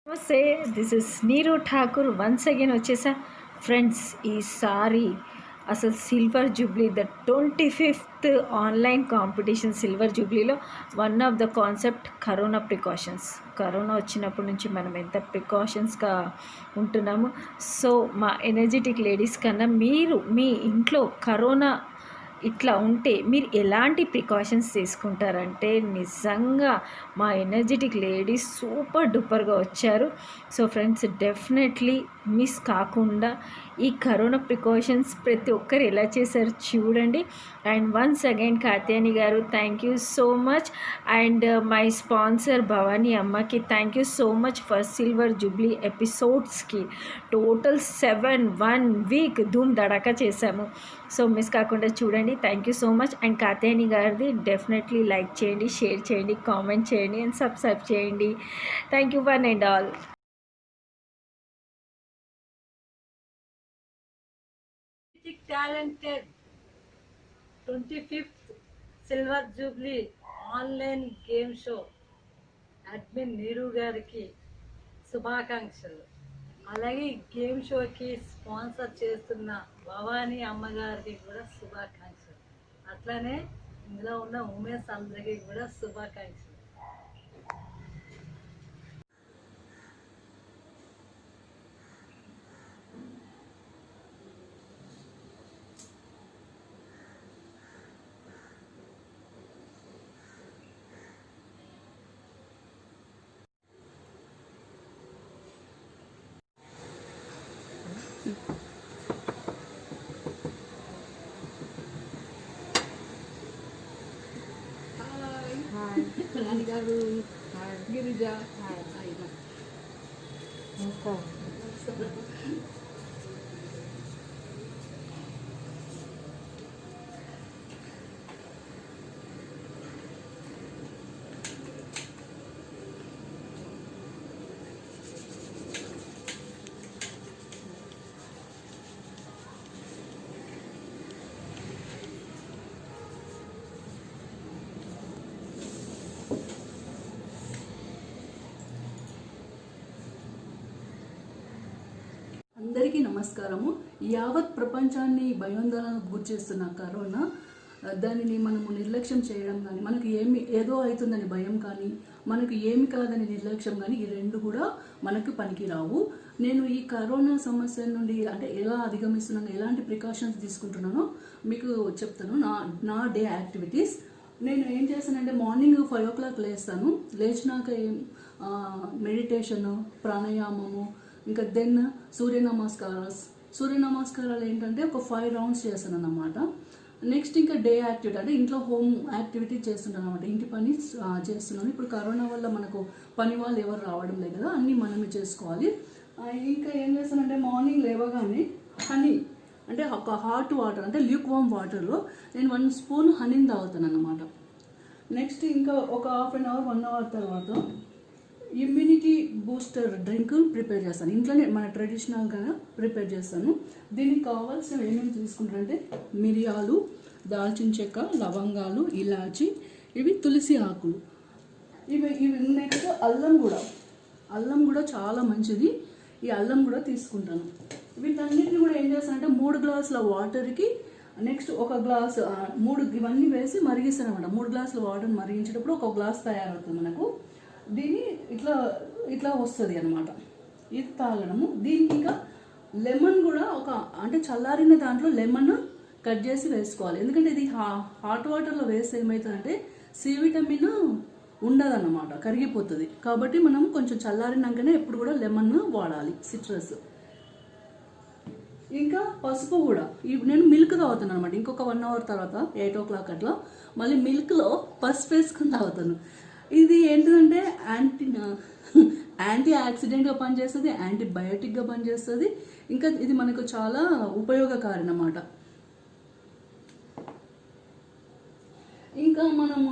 నమస్తే, this is Neeru Thakur once again వచ్చేసా friends. ఈసారి అసలు silver jubilee the 25th online competition silver జూబ్లీలో one of the concept corona precautions. Corona వచ్చినప్పటి నుంచి మనం ఎంత ప్రికాషన్స్గా ఉంటున్నాము. సో మా ఎనర్జెటిక్ లేడీస్ కన్నా మీరు మీ ఇంట్లో కరోనా ఇట్లా ఉంటే మీరు ఎలాంటి ప్రికాషన్స్ తీసుకుంటారంటే నిజంగా మా ఎనర్జెటిక్ లేడీస్ సూపర్ డూపర్గా వచ్చారు. సో ఫ్రెండ్స్, డెఫినెట్లీ మిస్ కాకుండా ఈ కరోనా ప్రికాషన్స్ ప్రతి ఒక్కరు ఎలా చేశారు చూడండి. అండ్ వన్స్ అగైన్ కాత్యాని గారు thank you so much. And my sponsor Bhavani అమ్మకి thank you so much for silver jubilee ఎపిసోడ్స్కి. టోటల్ 7 1 వీక్ ధూమ్ దడాకా చేశాము. సో మిస్ కాకుండా చూడండి. Thank you so much. And Katyani గారిది డెఫినెట్లీ లైక్ చేయండి, షేర్ చేయండి, కామెంట్ చేయండి అండ్ సబ్స్క్రైబ్ చేయండి. Thank you one and all. Talented 25th silver jubilee online game show admin Neeru గారికి శుభాకాంక్షలు. అలాగే ఈ గేమ్ షోకి స్పాన్సర్ చేస్తున్న భవానీ అమ్మగారికి కూడా శుభాకాంక్షలు. అట్లానే ఇందులో ఉన్న ఉమెన్స్ అందరికీ కూడా శుభాకాంక్షలు. రాణి గారు, గిరిజ, అందరికీ నమస్కారము. యావత్ ప్రపంచాన్ని భయోందోళనకు గురి చేస్తున్న కరోనా, దానిని మనము నిర్లక్ష్యం చేయడం కానీ, మనకు ఏదో అవుతుందని భయం కానీ, మనకు ఏమి కాదని నిర్లక్ష్యం కానీ, ఈ రెండు కూడా మనకు పనికిరావు. నేను ఈ కరోనా సమస్య నుండి అంటే ఎలా అధిగమిస్తున్నాను, ఎలాంటి ప్రికాషన్స్ తీసుకుంటున్నానో మీకు చెప్తాను. నా డే యాక్టివిటీస్. నేను ఏం చేస్తానంటే మార్నింగ్ 5 o'clock లేస్తాను. లేచినాక మెడిటేషను, ప్రాణాయామము, ఇంకా దెన్ సూర్య నమస్కారాలు ఏంటంటే ఒక 5 rounds చేస్తాను అన్నమాట. నెక్స్ట్ ఇంకా డే యాక్టివిటీ అంటే ఇంట్లో హోమ్ యాక్టివిటీ చేస్తుంటాను అనమాట. ఇంటి పని చేస్తున్నాను. ఇప్పుడు కరోనా వల్ల మనకు పని వాళ్ళు ఎవరు రావడం లేదు కదా, అన్నీ మనమే చేసుకోవాలి. ఇంకా ఏం చేస్తానంటే మార్నింగ్ లేవగానే హనీ అంటే ఒక హాట్ వాటర్ అంటే ల్యూక్ వామ్ వాటర్లో నేను 1 spoon హనీని తాగుతాను అన్నమాట. నెక్స్ట్ ఇంకా ఒక 1/2 hour 1 hour తర్వాత ఇమ్యూనిటీ బూస్టర్ డ్రింక్ ప్రిపేర్ చేస్తాను. ఇంట్లోనే మన ట్రెడిషనల్గా ప్రిపేర్ చేస్తాను. దీనికి కావాల్సిన ఏమేమి తీసుకుంటారంటే మిరియాలు, దాల్చిన చెక్క, లవంగాలు, ఇలాచి, ఇవి తులసి ఆకులు, ఇవి నెక్స్ట్ అల్లం కూడా చాలా మంచిది. ఈ అల్లం కూడా తీసుకుంటాను. వీటన్నిటిని కూడా ఏం చేస్తానంటే 3 గ్లాసుల వాటర్కి నెక్స్ట్ 1 గ్లాస్ 3 ఇవన్నీ వేసి మరిగిస్తాను అనమాట. 3 గ్లాసుల వాటర్ మరిగించేటప్పుడు 1 గ్లాస్ తయారవుతుంది మనకు. దీన్ని ఇట్లా వస్తుంది అనమాట. ఇది తాగడము. దీనికి ఇంకా లెమన్ కూడా అంటే చల్లారిన దాంట్లో లెమన్ కట్ చేసి వేసుకోవాలి. ఎందుకంటే ఇది హాట్ వాటర్లో వేస్తే ఏమవుతుందంటే సి విటమిన్ ఉండదన్నమాట, కరిగిపోతుంది. కాబట్టి మనం కొంచెం చల్లారినాకనే ఎప్పుడు కూడా లెమన్ వాడాలి, సిట్రస్. ఇంకా పసుపు కూడా నేను మిల్క్ తాగుతాను అనమాట. ఇంకొక 1 hour తర్వాత 8 o'clock అట్లా మళ్ళీ మిల్క్లో పసుపు వేసుకొని తాగుతాను. ఇది ఏంటిదంటే యాంటీ ఆక్సిడెంట్గా పనిచేస్తుంది, యాంటీబయాటిక్గా పనిచేస్తుంది. ఇంకా ఇది మనకు చాలా ఉపయోగకారి అన్నమాట. ఇంకా మనము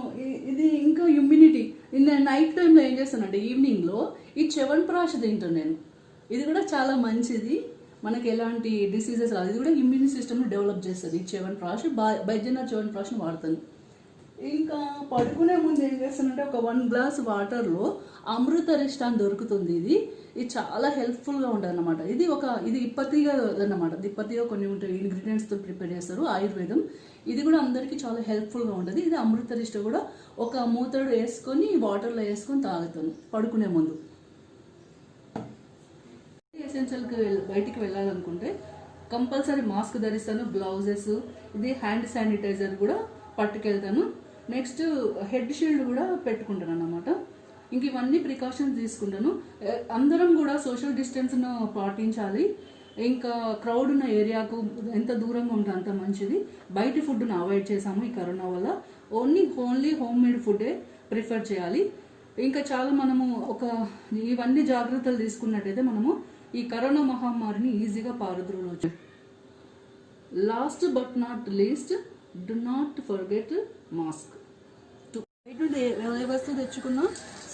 ఇది ఇంకా ఇమ్యూనిటీ. నేను నైట్ టైంలో ఏం చేస్తానంటే ఈవినింగ్లో ఈ చ్యవన్ప్రాష్ తింటాను నేను. ఇది కూడా చాలా మంచిది, మనకి ఎలాంటి డిసీజెస్ రాదు. ఇది కూడా ఇమ్యూన్ సిస్టమ్ని డెవలప్ చేస్తుంది. ఈ చ్యవన్ప్రాష్ బైజనర్ చ్యవన్ప్రాష్ని వాడతాను. ఇంకా పడుకునే ముందు ఏం చేస్తానంటే ఒక 1 గ్లాస్ వాటర్లో అమృత రిష్ట అని దొరుకుతుంది. ఇది చాలా హెల్ప్ఫుల్గా ఉంటుంది అనమాట. ఇది ఇప్పటిగా అన్నమాట. ఇప్పటిగా కొన్ని ఉంటాయి ఇంగ్రీడియంట్స్తో ప్రిపేర్ చేస్తారు ఆయుర్వేదం. ఇది కూడా అందరికీ చాలా హెల్ప్ఫుల్గా ఉంటుంది. ఇది అమృత రిష్ట కూడా ఒక మూతడు వేసుకొని వాటర్లో వేసుకొని తాగుతాను పడుకునే ముందు. ఎసెన్షియల్కి బయటికి వెళ్ళాలనుకుంటే కంపల్సరీ మాస్క్ ధరిస్తాను, గ్లౌజెస్, ఇది హ్యాండ్ శానిటైజర్ కూడా పట్టుకెళ్తాను. నెక్స్ట్ హెడ్ షీల్డ్ కూడా పెట్టుకుంటాను అన్నమాట. ఇంక ఇవన్నీ ప్రికాషన్స్ తీసుకుంటాను. అందరం కూడా సోషల్ డిస్టెన్స్ను పాటించాలి. ఇంకా క్రౌడ్ ఉన్న ఏరియాకు ఎంత దూరంగా ఉంటే అంత మంచిది. బయట ఫుడ్ను అవాయిడ్ చేసాము ఈ కరోనా వల్ల. ఓన్లీ హోమ్ మేడ్ ఫుడ్డే ప్రిఫర్ చేయాలి. ఇంకా చాలా మనము ఇవన్నీ జాగ్రత్తలు తీసుకున్నట్టయితే మనము ఈ కరోనా మహమ్మారిని ఈజీగా పారద్రోలవచ్చు. Last but not least, do not forget mask. ఏ వస్తువు తెచ్చుకున్నా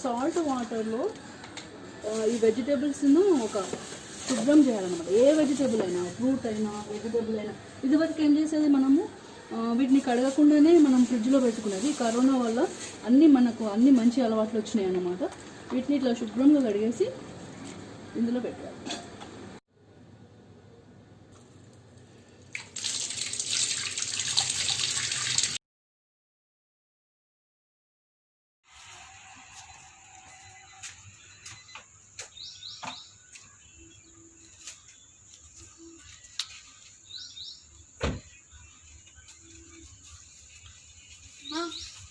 సాల్ట్ వాటర్లో ఈ వెజిటేబుల్స్ను శుభ్రం చేయాలన్నమాట. ఏ వెజిటేబుల్ అయినా, ఫ్రూట్ అయినా, వెజిటేబుల్ అయినా. ఇదివరకు ఏం చేసేది మనము వీటిని కడగకుండానే మనం ఫ్రిడ్జ్లో పెట్టుకునేది. కరోనా వల్ల మనకు అన్ని మంచి అలవాట్లు వచ్చినాయి అన్నమాట. వీటిని ఇట్లా శుభ్రంగా కడిగేసి ఇందులో పెట్టాలి.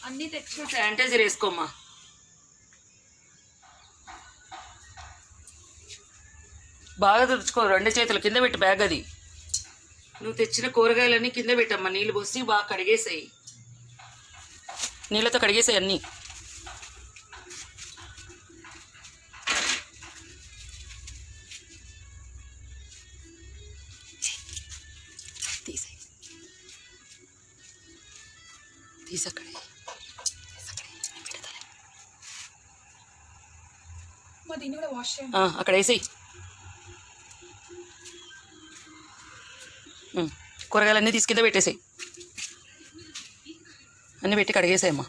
అన్నీ తెచ్చి శానిటైజర్ వేసుకోమ్మా. బాగా తుడుచుకో, 2 చేతులు కింద పెట్టి బ్యాగ్ అది. నువ్వు తెచ్చిన కూరగాయలన్నీ కింద పెట్టమ్మా. నీళ్ళు పోసి బాగా కడిగేసాయి, నీళ్ళతో కడిగేసాయి అన్నీ. అక్కడ వేసేయి. కూరగాయలన్నీ తీసి కింద పెట్టేసాయి. అన్నీ పెట్టి కడిగేసాయమ్మా.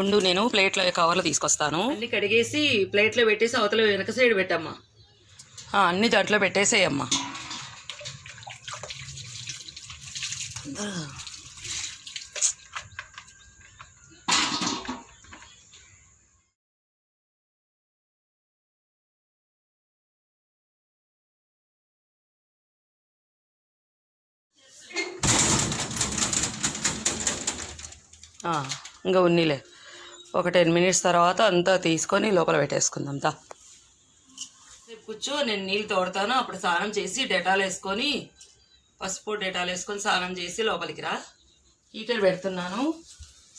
ఉండు, నేను ప్లేట్లో కవర్లో తీసుకొస్తాను. అన్ని కడిగేసి ప్లేట్లో పెట్టేసి అవతల వెనక సైడ్ పెట్టమ్మా. అన్ని దాంట్లో పెట్టేసేయమ్మా. ఇంకా ఉన్నీలే. ఒక 10 మినిట్స్ తర్వాత అంతా తీసుకొని లోపల పెట్టేసుకుందాం. కూర్చో, నేను నీళ్ళు తోడతాను. అప్పుడు స్నానం చేసి డెటాల్ వేసుకొని, పసుపు డెటాల్ వేసుకొని స్నానం చేసి లోపలికి రా. హీటర్ పెడుతున్నాను.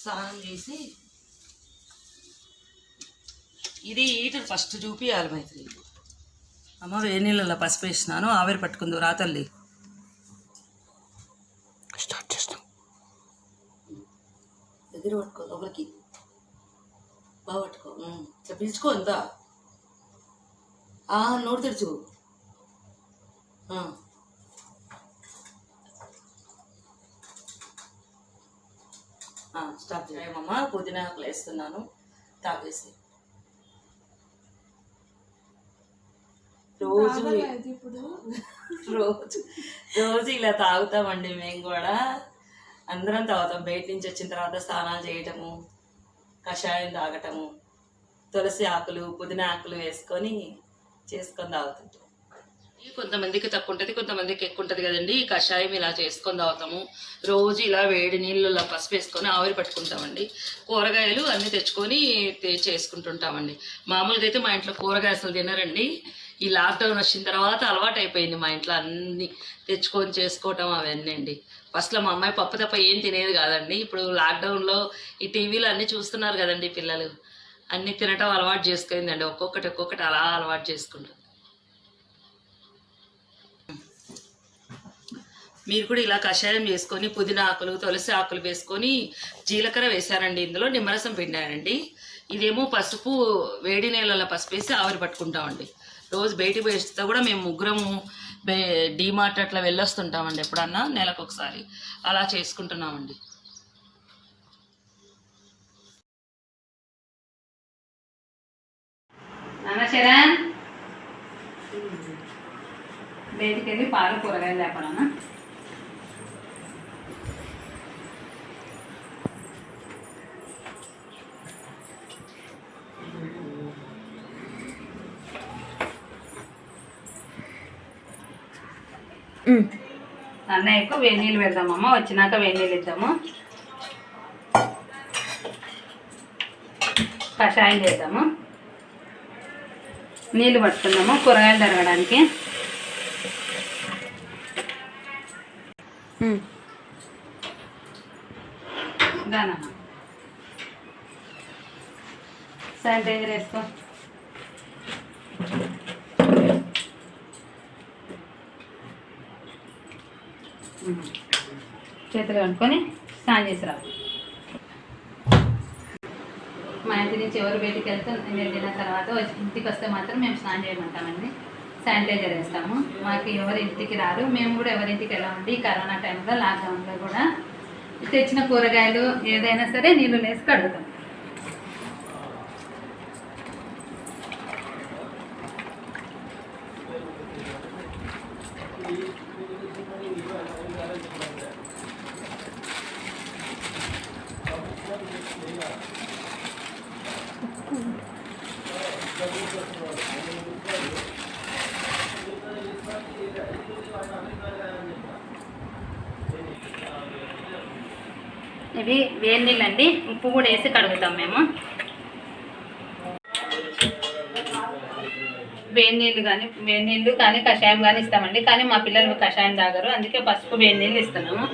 స్నానం చేసి ఇది హీటర్ ఫస్ట్ చూపియాలి మైత్రి. అమ్మ వేడి నీళ్ళలో పసుపు వేసినాను, ఆవిరి పట్టుకుందు రా తల్లి. స్టార్ట్ చేస్తాం. దగ్గర పట్టుకో, లోపలికి బాగా పట్టుకో. ఇట్లా పిలుచుకో అంతా. నోరు తెరుచు. స్టార్ట్ చేయమమ్మా. పుదీనా ఆకులు వేస్తున్నాను, తాగేసి. రోజు ఇలా తాగుతామండి మేము కూడా. అందరం తాగుతాం. బయట నుంచి వచ్చిన తర్వాత స్నానాలు చేయటము, కషాయం తాగటము, తులసి ఆకులు, పుదీనా ఆకులు వేసుకొని చేసుకొని తాగుతుంటాం. కొంతమందికి తక్కువ ఉంటుంది, కొంతమందికి ఎక్కువ ఉంటుంది కదండి. ఈ కషాయం ఇలా చేసుకొని తాగుతాము. రోజు ఇలా వేడి నీళ్ళలో పసుపు వేసుకొని ఆవిరి పట్టుకుంటామండి. కూరగాయలు అన్నీ తెచ్చుకొని చేసుకుంటుంటామండి. మామూలుగా అయితే మా ఇంట్లో కూరగాయలు అసలు తినరండి. ఈ లాక్డౌన్ వచ్చిన తర్వాత అలవాటు అయిపోయింది మా ఇంట్లో అన్నీ తెచ్చుకొని చేసుకోవటం అవన్నీ అండి. ఫస్ట్లో మా అమ్మాయి పప్పు తప్ప ఏం తినేది కాదండి. ఇప్పుడు లాక్డౌన్లో ఈ టీవీలో అన్నీ చూస్తున్నారు కదండి పిల్లలు, అన్నీ తినటం అలవాటు చేసుకుందండి. ఒక్కొక్కటి అలా అలవాటు చేసుకుంటుంది. మీరు కూడా ఇలా కషాయం చేసుకొని పుదీనా ఆకులు తులసి ఆకులు వేసుకొని జీలకర్ర వేసానండి, ఇందులో నిమ్మరసం పిండానండి. ఇదేమో పసుపు, వేడి నీళ్ళలో పసుపు వేసి ఆవిరి పట్టుకుంటామండి. రోజు బయటికి వేస్తే కూడా మేము ముగ్గురము డీమార్ట్ అట్లా వెళ్ళొస్తుంటామండి, ఎప్పుడన్నా నెలకు ఒకసారి అలా చేసుకుంటున్నామండి. శరణ్ బయటికి వెళ్ళి పాలు కూరగాయలు లేపనా. అన్నయ్యకు వేడి నీళ్ళు పెడదామమ్మ, వచ్చినాక వేడి నీళ్ళు ఇద్దాము. కషాయం చేద్దాము, నీళ్ళు పట్టుకుందాము కూరగాయలు తరగడానికి. దానమ్మ శానిటైజర్ వేసుకో. చేతులు కనుక్కొని స్నానం చేసి రా. మా ఇంటి నుంచి ఎవరు బయటికి వెళ్తే వెళ్ళిన తర్వాత ఇంటికి వస్తే మాత్రం మేము స్నానం చేయమంటామండి, శానిటైజర్ వేస్తాము. మాకు ఎవరి ఇంటికి రారు, మేము కూడా ఎవరింటికి వెళ్ళామండి. కరోనా టైంలో లాక్డౌన్లో కూడా తెచ్చిన కూరగాయలు ఏదైనా సరే నీళ్ళు వేసి కడుగుతాం. ఇవి వేడి నీళ్ళు అండి, ఉప్పు కూడా వేసి కడుగుతాం మేము. వేడి నీళ్ళు కానీ కషాయం కానీ ఇస్తామండి, కానీ మా పిల్లలు కషాయం తాగరు, అందుకే పసుపు వేడి నీళ్ళు ఇస్తున్నాము.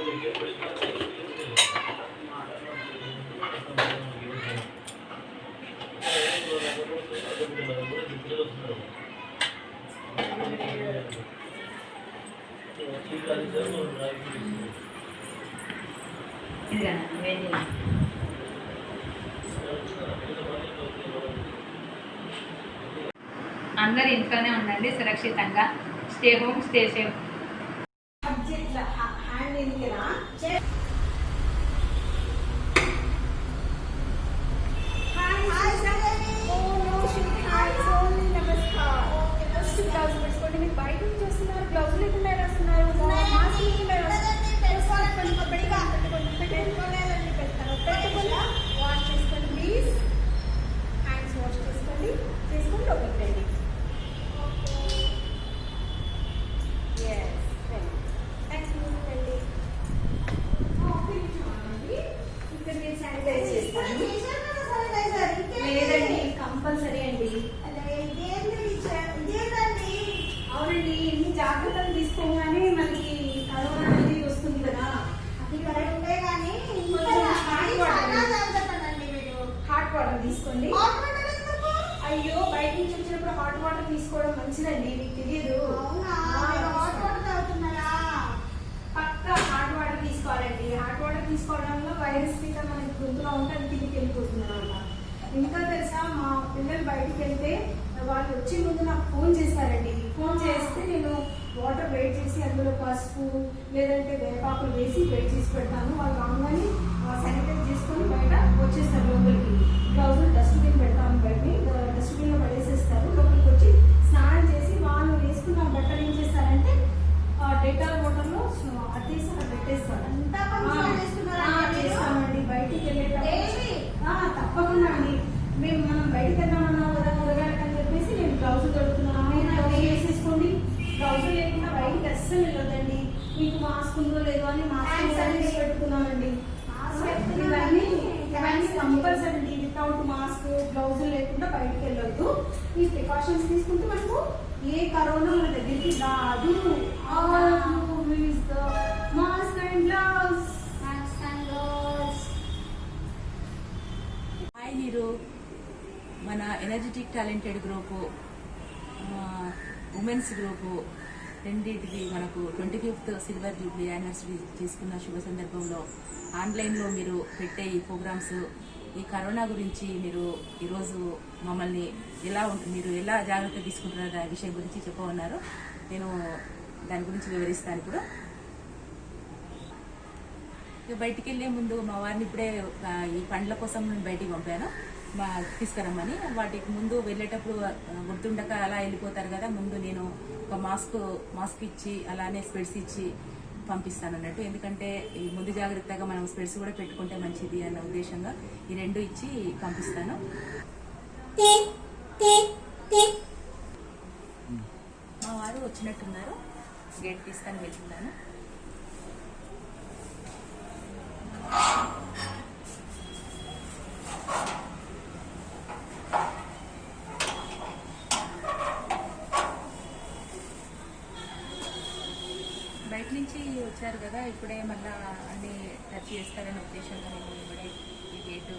అందరు ఇంట్లోనే ఉండండి సురక్షితంగా. Stay home, stay safe. బయట నుంచి వస్తున్నారు, గ్లౌజ్ లేకుండా వస్తున్నారు, వాష్ చేసుకోండి ప్లీజ్. హ్యాండ్స్ వాష్ చేసుకోండి, చేసుకొని లోపలికి రండి. ఇక్కడ నేను శానిటైజ్ చేస్తాను. లేదండి, కంపల్సరీ అండి. అవునండి, ఇన్ని జాగ్రత్తలు తీసుకోగానే మనకి కరోనా అనేది వస్తుంది కదా. అది కరెక్టే, కానీ హాట్ వాటర్ తీసుకోండి. అయ్యో, బయట నుంచి వచ్చినప్పుడు హాట్ వాటర్ తీసుకోవడం మంచిదండి, మీకు తెలియదు. పక్కా హాట్ వాటర్ తీసుకోవాలండి. హాట్ వాటర్ తీసుకోవడంలో వైరస్ మీద మనకి గొంతులో ఉంటే అది తిరిగి వెళ్ళిపోతుంది అనమాట. ఇంకా తెలుసా, మా పిల్లలు బయటికి వెళ్తే వాళ్ళు వచ్చే ముందు నాకు ఫోన్ చేస్తారండి. ఫోన్ చేస్తే నేను వాటర్ వెయిట్ చేసి అందులో పసుపు లేదంటే వేపాకులు వేసి వెయిట్ చేసి పెడతాను. వాళ్ళు రాగానే శానిటైజ్ చేసుకొని బయట వచ్చేస్తారు లోపలికి. గ్లౌజులు డస్ట్బిన్ పెడతాను, బయట డస్ట్బిన్లో పడేసేస్తారు. లోపలికి వచ్చి స్నానం చేసి వాళ్ళు వేసుకున్న బట్టలు ఏం చేస్తారంటే డెటాల్ వాటర్లో అట్టేసి అక్కడ పెట్టేస్తారు. చేస్తామండి బయటికి వెళ్ళేటప్పుడు. తప్పకుండా అండి, మనం బయటికి వెళ్దామన్నాం కదా కూరగాయలకు అని చెప్పేసి నేను గ్లౌజులు దొరుకుతున్నాను. గ్లౌజులు వేసేసుకోండి. గ్లౌజులు లేకుండా బయటికి అస్సలు వెళ్ళొద్దండి. మీకు మాస్క్ ఉందో లేదో అని మాస్క్ పెట్టుకున్నామండి. ఇవన్నీ కంపల్సరీ. వితౌట్ మాస్క్, గ్లౌజులు లేకుండా బయటికి వెళ్ళొద్దు. ఈ ప్రికాషన్స్ తీసుకుంటే మనకు ఏ కరోనా మన దగ్గరికి రాదు. Mask and gloves. హాయ్ నీరు, మన energetic talented group, women's group రెండింటికి మనకు 25th సిల్వర్ జూబ్లీ యానివర్సరీ చేసుకున్న శుభ సందర్భంలో ఆన్లైన్లో మీరు పెట్టే ఈ ప్రోగ్రామ్స్, ఈ కరోనా గురించి మీరు ఈరోజు మమ్మల్ని మీరు ఎలా జాగ్రత్త తీసుకుంటున్నారు దాని విషయం గురించి చెప్పమన్నారు. నేను దాని గురించి వివరిస్తాను ఇప్పుడు. బయటికి వెళ్ళే ముందు మా వారిని ఇప్పుడే ఈ పండ్ల కోసం నేను బయటికి పంపాను తీసుకురమ్మని. వాటికి ముందు వెళ్ళేటప్పుడు గుర్తుండక అలా వెళ్ళిపోతారు కదా, ముందు నేను ఒక మాస్క్ ఇచ్చి అలానే స్పెడ్స్ ఇచ్చి పంపిస్తాను అన్నట్టు. ఎందుకంటే ఈ ముందు జాగ్రత్తగా మనం స్పెడ్స్ కూడా పెట్టుకుంటే మంచిది అన్న ఉద్దేశంగా ఈ రెండు ఇచ్చి పంపిస్తాను. మా వారు వచ్చినట్టున్నారు, గేట్ తీసుకొని వెళ్తున్నాను. బయట నుంచి వచ్చారు కదా, ఇప్పుడే మళ్ళీ అన్ని టచ్ చేస్తారనే ఉద్దేశంగా నేను ఇప్పుడే ఈ గేటు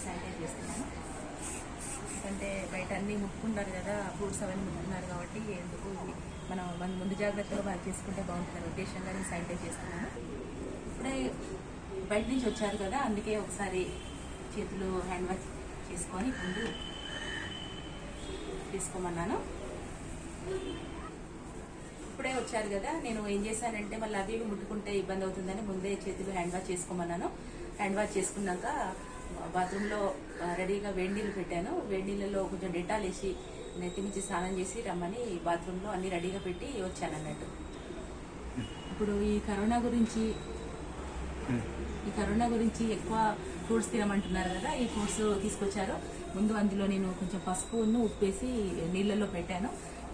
శానిటైజ్ చేస్తున్నాను. ఎందుకంటే బయట అన్నీ ముట్టుకుంటారు కదా, ఫ్రూట్స్ అవన్నీ ముట్టుకున్నారు కాబట్టి ఎందుకు మనం ముందు జాగ్రత్తగా వాళ్ళు చేసుకుంటే బాగుంటుందనే ఉద్దేశంగా నేను శానిటైజ్ చేస్తున్నాను. ఇప్పుడే బయట నుంచి వచ్చారు కదా, అందుకే ఒకసారి చేతులు హ్యాండ్ వాష్ చేసుకొని ముందు తీసుకోమన్నాను. ఇప్పుడే వచ్చారు కదా, నేను ఏం చేశానంటే మళ్ళీ అవి ముట్టుకుంటే ఇబ్బంది అవుతుందని ముందే చేతులు హ్యాండ్ వాష్ చేసుకోమన్నాను. హ్యాండ్ వాష్ చేసుకున్నాక బాత్రూంలో రెడీగా వేడి నీళ్ళు పెట్టాను. వేడి నీళ్ళలో కొంచెం డెటాల్ వేసి నెత్తి నుంచి స్నానం చేసి రమ్మని బాత్రూంలో అన్ని రెడీగా పెట్టి వచ్చాను అన్నట్టు. ఇప్పుడు ఈ కరోనా గురించి ఎక్కువ ఫ్రూట్స్ తినమంటున్నారు కదా, ఈ ఫ్రూట్స్ తీసుకొచ్చారు. ముందు అందులో నేను కొంచెం పసుపును ఉప్పేసి నీళ్ళల్లో పెట్టాను.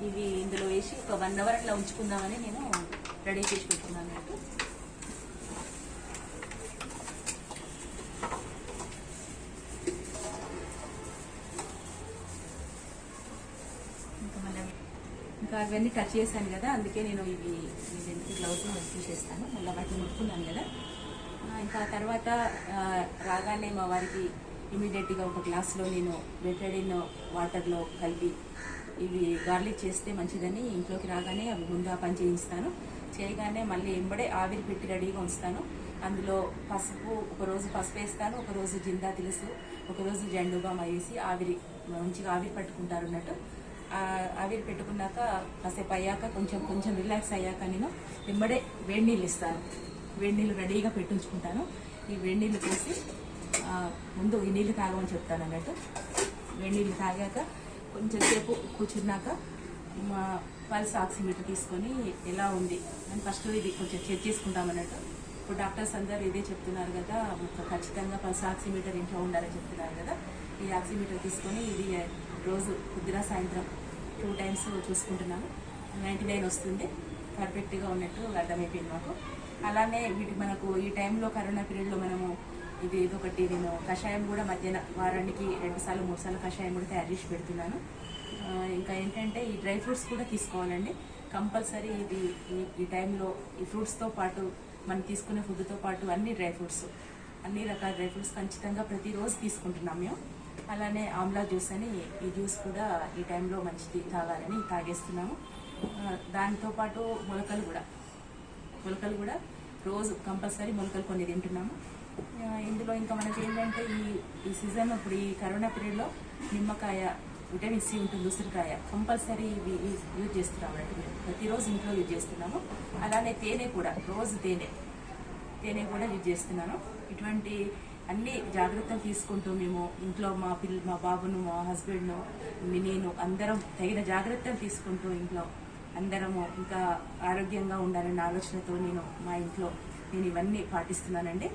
ఇవి ఇందులో వేసి ఒక 1 hour అట్లా ఉంచుకుందామని నేను రెడీ చేసి పెట్టుకున్నాను అన్నట్టు. ఇంకా అవన్నీ టచ్ చేశాను కదా, అందుకే నేను ఇవి గ్లౌజ్ తీసేస్తాను. మళ్ళీ వాటిని ముట్టుకున్నాను కదా. ఇంకా తర్వాత రాగానే మా వారికి ఇమీడియట్గా ఒక గ్లాస్లో నేను బెటడిన్ వాటర్లో కలిపి ఇవి గార్లిక్ చేస్తే మంచిదని ఇంట్లోకి రాగానే అవి ముందు ఆ పని చేయిస్తాను. చేయగానే మళ్ళీ ఎంబడే ఆవిరి పెట్టి రెడీగా ఉంచుతాను. అందులో ఒకరోజు పసుపు వేస్తాను, ఒకరోజు జిందా తెలుసు, ఒకరోజు జండుబామ వేసి మంచిగా ఆవిరి పట్టుకుంటారు అన్నట్టు. ఆవిరి పెట్టుకున్నాక కాసేపు అయ్యాక కొంచెం రిలాక్స్ అయ్యాక నేను ఎంబడే వేడి నీళ్ళు ఇస్తాను. వేడి నీళ్ళు రెడీగా పెట్టించుకుంటాను. ఈ వేడి నీళ్ళు పోసి ముందు ఈ నీళ్ళు తాగమని చెప్తాను అన్నట్టు. వేడి నీళ్ళు తాగాక కొంచెం సేపు కూర్చున్నాక మా పల్స్ ఆక్సిమీటర్ తీసుకొని ఎలా ఉంది అని ఫస్ట్ ఇది కొంచెం చెక్ చేసుకుంటాం అన్నట్టు. ఇప్పుడు డాక్టర్స్ అందరూ ఇదే చెప్తున్నారు కదా, ఖచ్చితంగా పల్స్ ఆక్సిమీటర్ ఇంట్లో ఉండాలని చెప్తున్నారు కదా. ఈ ఆక్సిమీటర్ తీసుకొని ఇది రోజు పొద్దున సాయంత్రం 2 times చూసుకుంటున్నాను. 99 వస్తుంది, పర్ఫెక్ట్గా ఉన్నట్టు అర్థమైపోయింది మాకు. అలానే మనకు ఈ టైంలో కరోనా పీరియడ్లో మనము ఇది ఇదొకటి నేను కషాయం కూడా మధ్యాహ్న వారానికి 2 సార్లు 3 సార్లు కషాయం కూడా తయారు చేసి పెడుతున్నాను. ఇంకా ఏంటంటే ఈ డ్రై ఫ్రూట్స్ కూడా తీసుకోవాలండి కంపల్సరీ. ఇది ఈ టైంలో ఈ ఫ్రూట్స్తో పాటు మనం తీసుకునే ఫుడ్తో పాటు అన్ని రకాల డ్రై ఫ్రూట్స్ ఖచ్చితంగా ప్రతిరోజు తీసుకుంటున్నాం మేము. అలానే ఆమ్లా జ్యూస్ అని ఈ జ్యూస్ కూడా ఈ టైంలో మంచిది తాగాలని తాగేస్తున్నాము. దాంతోపాటు మొలకలు కూడా రోజు కంపల్సరీ మొలకలు కొన్ని తింటున్నాము. ఇందులో ఇంకా మనకి ఏంటంటే ఈ సీజన్ ఇప్పుడు ఈ కరోనా పీరియడ్లో నిమ్మకాయ, విటమిన్ సి ఉంటుంది, ఉసిరికాయ కంపల్సరీ ఇవి యూజ్ చేస్తున్నాం అన్నట్టు. మేము ప్రతిరోజు ఇంట్లో యూజ్ చేస్తున్నాము. అలానే తేనె కూడా రోజు తేనె కూడా యూజ్ చేస్తున్నాను. ఇటువంటి అన్ని జాగ్రత్తలు తీసుకుంటూ మేము ఇంట్లో మా బాబును, మా హస్బెండ్ను, నేను అందరం తగిన జాగ్రత్తలు తీసుకుంటూ ఇంట్లో అందరము ఇంకా ఆరోగ్యంగా ఉండాలన్న ఆలోచనతో మా ఇంట్లో నేను ఇవన్నీ పాటిస్తున్నానండి.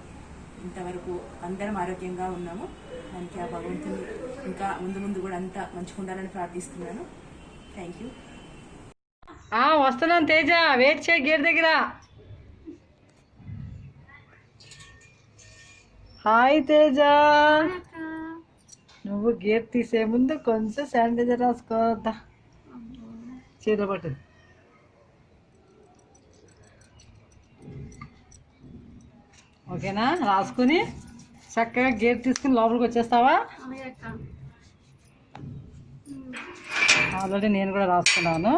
ఇంతవరకు అందరం ఆరోగ్యంగా ఉన్నాము. దానికి ఆ భగవంతుని ఇంకా ముందు కూడా అంతా మంచిగా ఉండాలని ప్రార్థిస్తున్నాను. Thank you. వస్తున్నాను తేజ, వెయిట్ చేయి గేట్ దగ్గర. హాయ్ తేజ, నువ్వు గేట్ తీసే ముందు కొంచెం శానిటైజర్ రాసుకోవద్దా, చేతులు పట్టు. ఓకేనా? రాసుకుని చక్కగా గేట్ తీసుకుని లోపలికి వచ్చేస్తావా? ఆల్రెడీ నేను కూడా రాసుకున్నాను.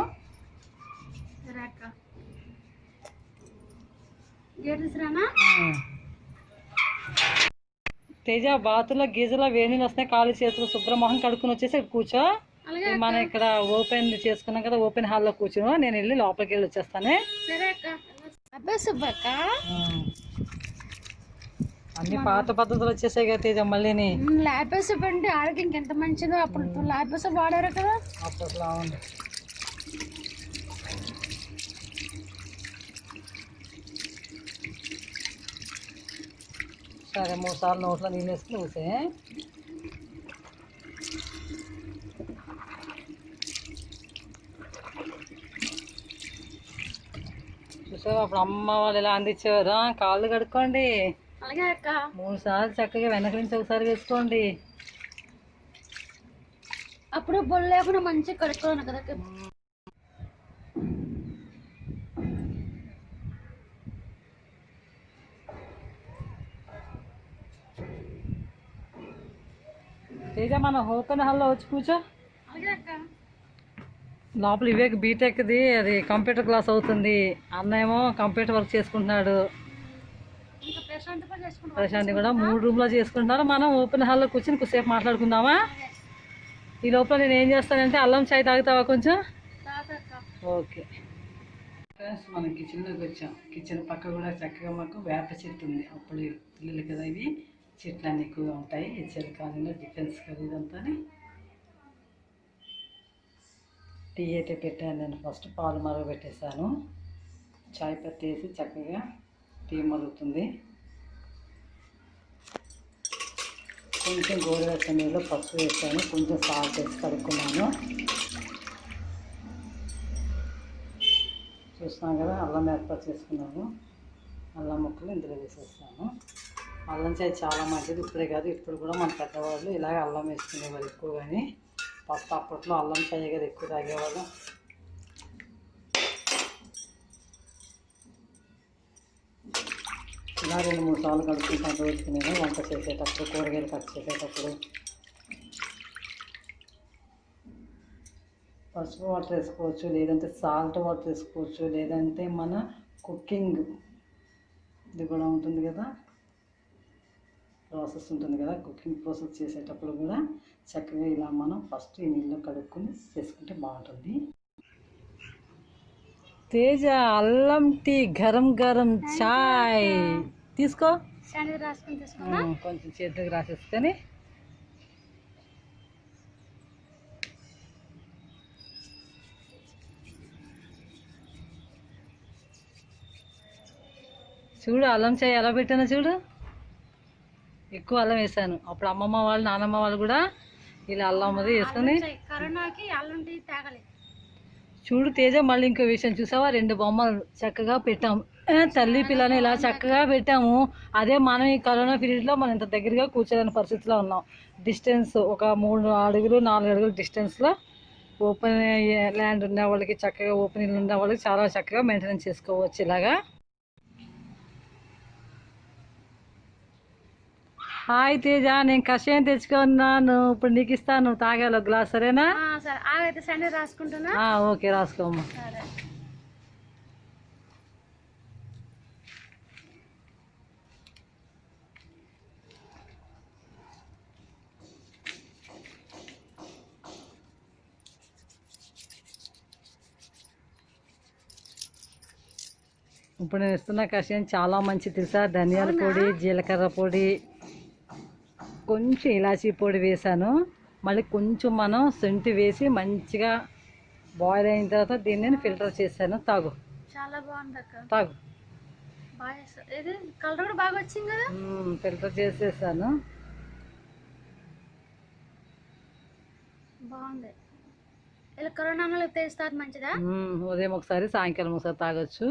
గేట్ తీసురానా? తేజ బాతులో గీజలో వేడి నీళ్ళు వస్తాయి, కాళ్ళు చేతులు శుభ్ర మొహం కడుక్కుని వచ్చేసి ఇక్కడ కూర్చో. మనం ఇక్కడ ఓపెన్ చేసుకున్నాం కదా, ఓపెన్ హాల్లో కూర్చో, నేను వెళ్ళి లోపలికి వెళ్ళి వచ్చేస్తానే. సరే అక్క. అబ్బా సుబ్బక్క, అన్ని పాత పద్ధతులు వచ్చేసాయి కదా తేజ మళ్ళీని. లాపే సూప్ అంటే ఆరోగ్యానికి ఎంత మంచిదో. అప్పుడు లాపే సూప్ వాడారు కదా అప్పట్లో. అవును. సరే 3 సార్లు నోట్లో నీళ్ళు వేసుకుని ఊసే. చూసావా అప్పుడు అమ్మ వాళ్ళు ఎలా అందించేవారు, కాళ్ళు కడుక్కోండి. అలాగే అక్క. 3 సార్లు చక్కగా వెనక నుంచి ఒకసారి వేసుకోండి. అప్పుడు బొల్లు లేకుండా మంచిగా కడుక్కోను కదా. తేజ మన ఓపెన్ హాల్లో వచ్చి కూర్చో. అలాగే అక్క. లోపల వివేక్ బీటెక్ది అది కంప్యూటర్ క్లాస్ అవుతుంది, అన్న ఏమో కంప్యూటర్ వర్క్ చేసుకుంటున్నాడు, ఇంకా ప్రశాంత్ కూడా చేసుకుంటాం. ప్రశాంత్ కూడా 3 రూమ్లో చేసుకుంటున్నారు. మనం ఓపెన్ హాల్లో కూర్చొని కొద్దిసేపు మాట్లాడుకుందామా? ఈ లోపల నేను ఏం చేస్తానంటే అల్లం చాయ్ తాగుతావా కొంచెం? ఓకే ఫ్రెండ్స్, మనం కిచెన్లోకి వచ్చాం. కిచెన్ పక్క కూడా చక్కగా మాకు వేప చెట్టు ఉంది. అప్పుడు పిల్లలు కదా ఇవి చెట్లు అన్నీ ఎక్కువగా ఉంటాయి. ఈ చలికాలంలో డిఫెన్స్ కదా ఇదంతా. టీ అయితే పెట్టాను నేను. ఫస్ట్ పాలు మరగబెట్టేసాను, చాయ్ పత్తి వేసి చక్కగా టీ మరుగుతుంది. కొంచెం గోరువెచ్చని నీళ్ళు పసుపు వేసాను, కొంచెం సాల్ట్ వేసి కడుక్కున్నాను. చూస్తున్నాను కదా అల్లం ఏర్పాటు చేసుకున్నాను. అల్లం ముక్కలు ఇందులో వేసేస్తాను. అల్లం చాయ్ చాలా మంచిది. ఇప్పుడే కాదు, ఇప్పుడు కూడా మన పెద్దవాళ్ళు ఇలాగ అల్లం వేసుకునేవారు ఎక్కువ. కానీ ఫస్ట్ అప్పట్లో అల్లం చాయ్ కదా ఎక్కువ తాగేవాళ్ళు. ఇలా 2-3 సార్లు కడుక్కుంటాను రోజుకి నేను వంట చేసేటప్పుడు, కూరగాయలు కట్ చేసేటప్పుడు. పసుపు వాటర్ వేసుకోవచ్చు, లేదంటే సాల్ట్ వాటర్ వేసుకోవచ్చు, లేదంటే మన కుకింగ్ ఇది కూడా ఉంటుంది కదా, ప్రాసెస్ ఉంటుంది కదా, కుకింగ్ ప్రాసెస్ చేసేటప్పుడు కూడా చక్కగా ఇలా మనం ఫస్ట్ ఈ నీళ్ళు కడుక్కొని చేసుకుంటే బాగుంటుంది. తేజ అల్లం టీ గరం గరం చాయ్ తీసుకో. కొంచెం చేతికి రాసేసుకొని చూడు అల్లం చాయ్ ఎలా పెట్టానో చూడు. ఎక్కువ అల్లం వేసాను. అప్పుడు అమ్మమ్మ వాళ్ళు నానమ్మ వాళ్ళు కూడా ఇలా అల్లం అది వేసుకొని. కరోనాకి అల్లం టీ తాగలేదు. చూడు తేజ, మళ్ళీ ఇంకో విషయం చూసావా, 2 బొమ్మలు చక్కగా పెట్టాము. తల్లి పిల్లని ఇలా చక్కగా పెట్టాము. అదే మనం ఈ కరోనా పీరియడ్లో మనం ఇంత దగ్గరగా కూర్చోలేని పరిస్థితిలో ఉన్నాం. డిస్టెన్స్ ఒక 3 అడుగులు 4 అడుగులు డిస్టెన్స్లో ఓపెన్ ల్యాండ్ ఉన్న వాళ్ళకి, చక్కగా ఓపెన్ ఇల్లు ఉన్న వాళ్ళకి చాలా చక్కగా మెయింటెనెన్స్ చేసుకోవచ్చు ఇలాగా. హాయ్ తేజ, నేను కషాయం తెచ్చుకున్నాను, ఇప్పుడు నీకు ఇస్తాను, తాగాలి ఒక గ్లాస్. సరేనా? ఓకే రాసుకోమ్మా. ఇప్పుడు నేను ఇస్తున్న కషాయం చాలా మంచిది తెలుసా. ధనియాల పొడి, జీలకర్ర పొడి, కొంచెం ఇలాచీ పొడి వేసాను. మళ్ళీ కొంచెం మనం శొంఠి వేసి మంచిగా బాయిల్ అయిన తర్వాత దీన్ని నేను ఫిల్టర్ చేశాను. తాగు. చాలా బాగుంది అక్క. తాగు. ఇది కలర్ కూడా బాగా వచ్చింది కదా. ఫిల్టర్ చేసేసాను. బాగుంది. ఇలా కరోనాలో తెస్తారు మంచిదా. ఉదయం ఒకసారి సాయంకాలం ఒకసారి తాగొచ్చు.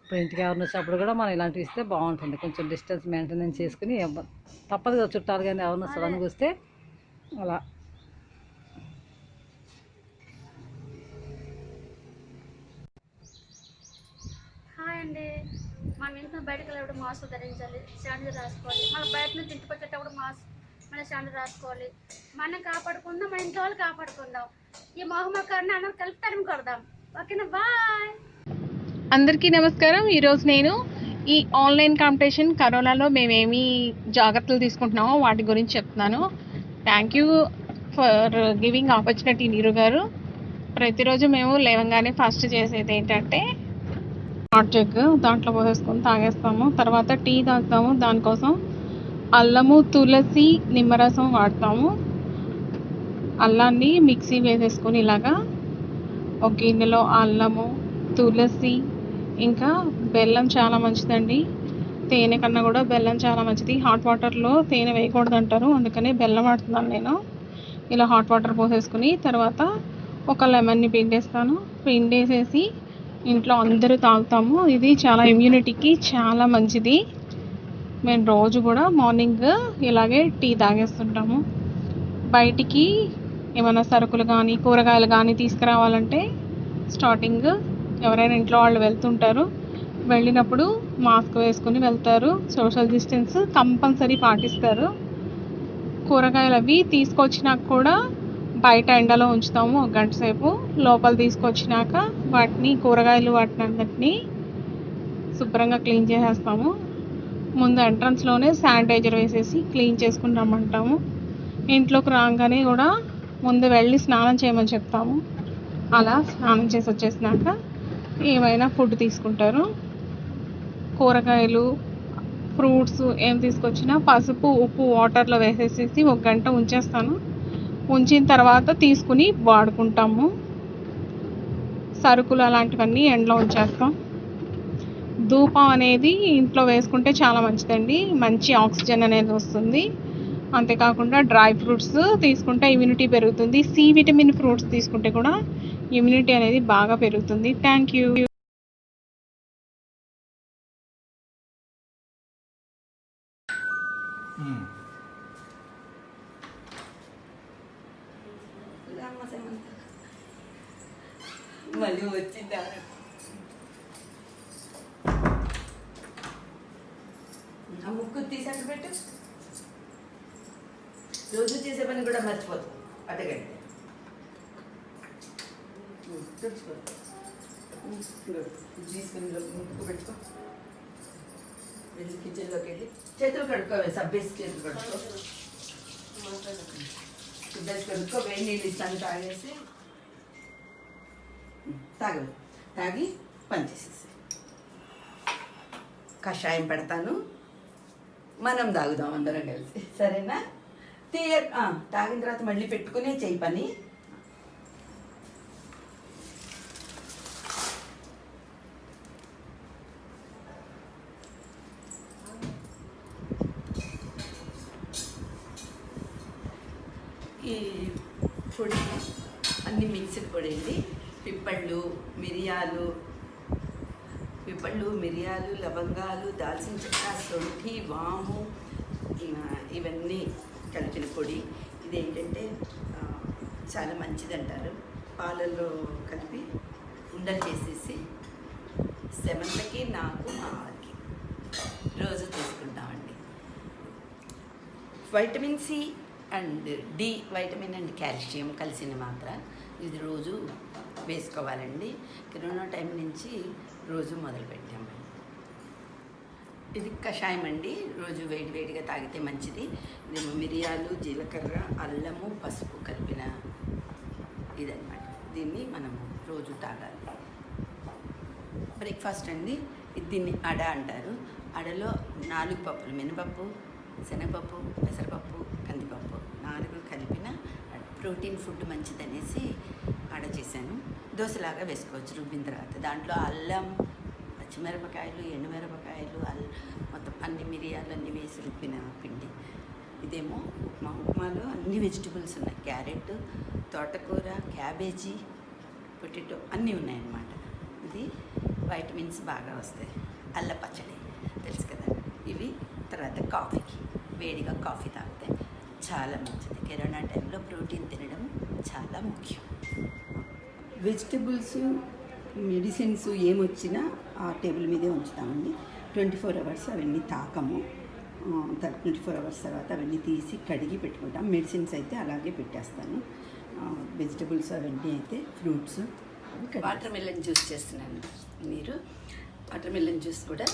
ఇప్పుడు ఇంటికి ఎవరిని వచ్చినప్పుడు కూడా మనం ఇలాంటివి ఇస్తే బాగుంటుంది. కొంచెం డిస్టెన్స్ మెయింటెనెన్స్ చేసుకుని, తప్పదు కదా చుట్టాలు కానీ ఎవరిని సడన్గా వస్తే అలా. హాయ్ అండి. మనం ఇంట్లో బయటకు వెళ్ళేటప్పుడు మాస్క్ ధరించాలి, శానిటైజర్ రాసుకోవాలి. మళ్ళీ బయట నుంచి ఇంటికి వచ్చేటప్పుడు మాస్క్ మళ్ళీ శానిటైజర్ రాసుకోవాలి. మనం కాపాడుకుందాం, మన ఇంట్లో వాళ్ళు కాపాడుకుందాం. ఈ మహమ్మారిని అందరం కలిపి తరిమి కొడదాం. ఓకేనా? బాయ్. అందరికీ నమస్కారం. ఈరోజు నేను ఈ ఆన్లైన్ కాంపిటీషన్ కరోనాలో మేమేమి జాగ్రత్తలు తీసుకుంటున్నామో వాటి గురించి చెప్తున్నాను. Thank you for giving opportunity నీరు గారు. ప్రతిరోజు మేము లేవగానే ఫస్ట్ చేసేది ఏంటంటే హాట్ జగ్ దాంట్లో పోసేసుకొని తాగేస్తాము. తర్వాత టీ తాగుతాము. దానికోసం అల్లము, తులసి, నిమ్మరసం వాడతాము. అల్లాన్ని మిక్సీ వేసేసుకొని ఇలాగా ఒక గిన్నెలో అల్లము, తులసి, ఇంకా బెల్లం చాలా మంచిదండి. తేనె కన్నా కూడా బెల్లం చాలా మంచిది. హాట్ వాటర్లో తేనె వేయకూడదు అంటారు, అందుకని బెల్లం వాడుతున్నాను నేను. ఇలా హాట్ వాటర్ పోసేసుకుని తర్వాత ఒక లెమన్ని పిండేస్తాను. పిండేసేసి ఇంట్లో అందరూ తాగుతాము. ఇది చాలా ఇమ్యూనిటీకి చాలా మంచిది. మేము రోజు కూడా మార్నింగ్ ఇలాగే టీ తాగేస్తుంటాము. బయటికి ఏమైనా సరుకులు కానీ కూరగాయలు కానీ తీసుకురావాలంటే స్టార్టింగ్ ఎవరైనా ఇంట్లో వాళ్ళు వెళ్తుంటారు. వెళ్ళినప్పుడు మాస్క్ వేసుకుని వెళ్తారు. సోషల్ డిస్టెన్స్ కంపల్సరీ పాటిస్తారు. కూరగాయలు అవి తీసుకొచ్చినాక కూడా బయట ఎండలో ఉంచుతాము ఒక గంట సేపు. లోపల తీసుకొచ్చినాక కూరగాయలు వాటిని అన్నిటినీ శుభ్రంగా క్లీన్ చేసేస్తాము. ముందు ఎంట్రన్స్లోనే శానిటైజర్ వేసేసి క్లీన్ చేసుకుని రమ్మంటాము. ఇంట్లోకి రాగానే కూడా ముందు వెళ్ళి స్నానం చేయమని చెప్తాము. అలా స్నానం చేసి వచ్చేసినాక ఏమైనా ఫుడ్ తీసుకుంటారు. కూరగాయలు, ఫ్రూట్స్ ఏం తీసుకొచ్చినా పసుపు, ఉప్పు వాటర్లో వేసేసేసి ఒక గంట ఉంచేస్తాను. ఉంచిన తర్వాత తీసుకుని వాడుకుంటాము. సరుకులు అలాంటివన్నీ ఎండలో ఉంచేస్తాం. ధూపం అనేది ఇంట్లో వేసుకుంటే చాలా మంచిదండి. మంచి ఆక్సిజన్ అనేది వస్తుంది. అంతేకాకుండా డ్రై ఫ్రూట్స్ తీసుకుంటే ఇమ్యూనిటీ పెరుగుతుంది. సి విటమిన్ ఫ్రూట్స్ తీసుకుంటే కూడా ఇమ్యూనిటీ అనేది బాగా పెరుగుతుంది. Thank you. మళ్ళీ వచ్చిందా? ఆ ముక్కు తీసాక పెట్టు. రోజు చేసే పని కూడా మర్చిపోతాం. అడగండి తుడుచుకో. తీసుకుని ముక్కు పెట్టుకో. వెళ్ళి కిచెన్లోకి వెళ్ళి చేతులు కడుక్కోవే. సబ్బేసి చేతులు కడుక్కో. సబ్బేసి కడుక్కో. వేడి నీళ్ళు ఇస్తాను తాగేసి తాగి పని చేసేసి కషాయం పెడతాను. మనం తాగుదాం అందరం కలిసి, సరేనా? తాగిన తర్వాత మళ్ళీ పెట్టుకునే చెయ్యి పని. ఈ పొడి అన్ని మిక్స్డ్ పొడి అండి. పిప్పళ్ళు, మిరియాలు, లవంగాలు, దాల్చిన చెక్క, సొంఠి, వాము, ఇవన్నీ కలిపిన పొడి. ఇదేంటంటే చాలా మంచిది అంటారు. పాలల్లో కలిపి ఉండలు చేసేసి సెమంతకి నాకు మా వారికి రోజు తీసుకుంటామండి. Vitamin C and D vitamin and calcium కలిసిన మాత్ర ఇది రోజు వేసుకోవాలండి. కరోనా టైం నుంచి రోజు మొదలుపెట్టాము. ఇది కషాయం అండి. రోజు వేడిగా తాగితే మంచిది. ఇది మిరియాలు, జీలకర్ర, అల్లము, పసుపు కలిపిన ఇదన్నమాట. దీన్ని మనము రోజు తాగాలి. బ్రేక్ఫాస్ట్ అండి. దీన్ని అడ అంటారు. అడలో 4 పప్పులు, మినపప్పు, శనగపప్పు, పెసరపప్పు, కందిపప్పు 4 కలిపిన ప్రోటీన్ ఫుడ్ మంచిదనేసి అడ చేశాను. దోశలాగా వేసుకోవచ్చు రుబ్బిన తర్వాత. దాంట్లో అల్లం, పచ్చిమిరపకాయలు, ఎండుమిరపకాయలు, మొత్తం అన్ని మిరియాలు అన్నీ వేసి రుబ్బిన పిండి. ఇదేమో ఉప్మాలో అన్ని వెజిటబుల్స్ ఉన్నాయి. క్యారెట్, తోటకూర, క్యాబేజీ, పొటాటో అన్నీ ఉన్నాయన్నమాట. ఇది వైటమిన్స్ బాగా వస్తాయి. అల్ల పచ్చడి తెలుసు కదా. ఇవి తర్వాత కాఫీకి వేడిగా కాఫీ తాగితే చాలా మంచిది. కరోనా టైంలో ప్రోటీన్ తినడం చాలా ముఖ్యం. వెజిటబుల్స్, మెడిసిన్స్ ఏమొచ్చినా ఆ టేబుల్ మీదే ఉంచుతామండి. 24 అవర్స్ అవన్నీ తాకము. 24 అవర్స్ తర్వాత అవన్నీ తీసి కడిగి పెట్టుకుంటాం. మెడిసిన్స్ అయితే అలాగే పెట్టేస్తాను. వెజిటబుల్స్ అవన్నీ అయితే ఫ్రూట్స్. వాటర్ మిలన్ జ్యూస్ చేస్తున్నాను. మీరు వాటర్ మిలన్ జ్యూస్ కూడా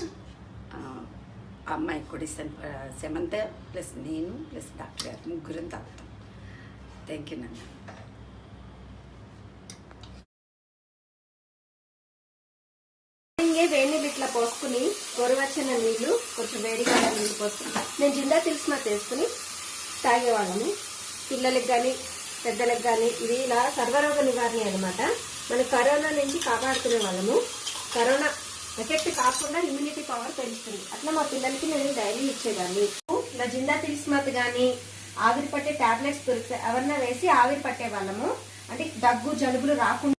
అమ్మాయికి కూడా ఇస్తాను. సెమంత ప్లస్ నేను ప్లస్ డాక్టర్ గారు ముగ్గురం తాగుతాం. థ్యాంక్ యూ నాన్న. వేడి నీళ్ళు ఇట్లా పోసుకుని గోరువెచ్చని నీళ్ళు కొంచెం వేడిగా నీళ్ళు పోసుకుని నేను జిందా తిల్స్మాత్ వేసుకుని తాగేవాళ్ళము. పిల్లలకి కానీ పెద్దలకు కానీ ఇది ఇలా సర్వరోగ నివారణ అనమాట. మన కరోనా నుంచి కాపాడుకునే వాళ్ళము. కరోనా ఎఫెక్ట్ కాకుండా ఇమ్యూనిటీ పవర్ పెంచుతుంది. అట్లా మా పిల్లలకి నేను డైలీ ఇచ్చేదాన్ని. ఇలా జిందా తిల్స్మాత్ కానీ ఆవిరి పట్టే టాబ్లెట్స్ దొరుకుతాయి, ఎవరన్నా వేసి ఆవిరి పట్టే వాళ్ళము. అంటే దగ్గు జలుబులు రాకుండా.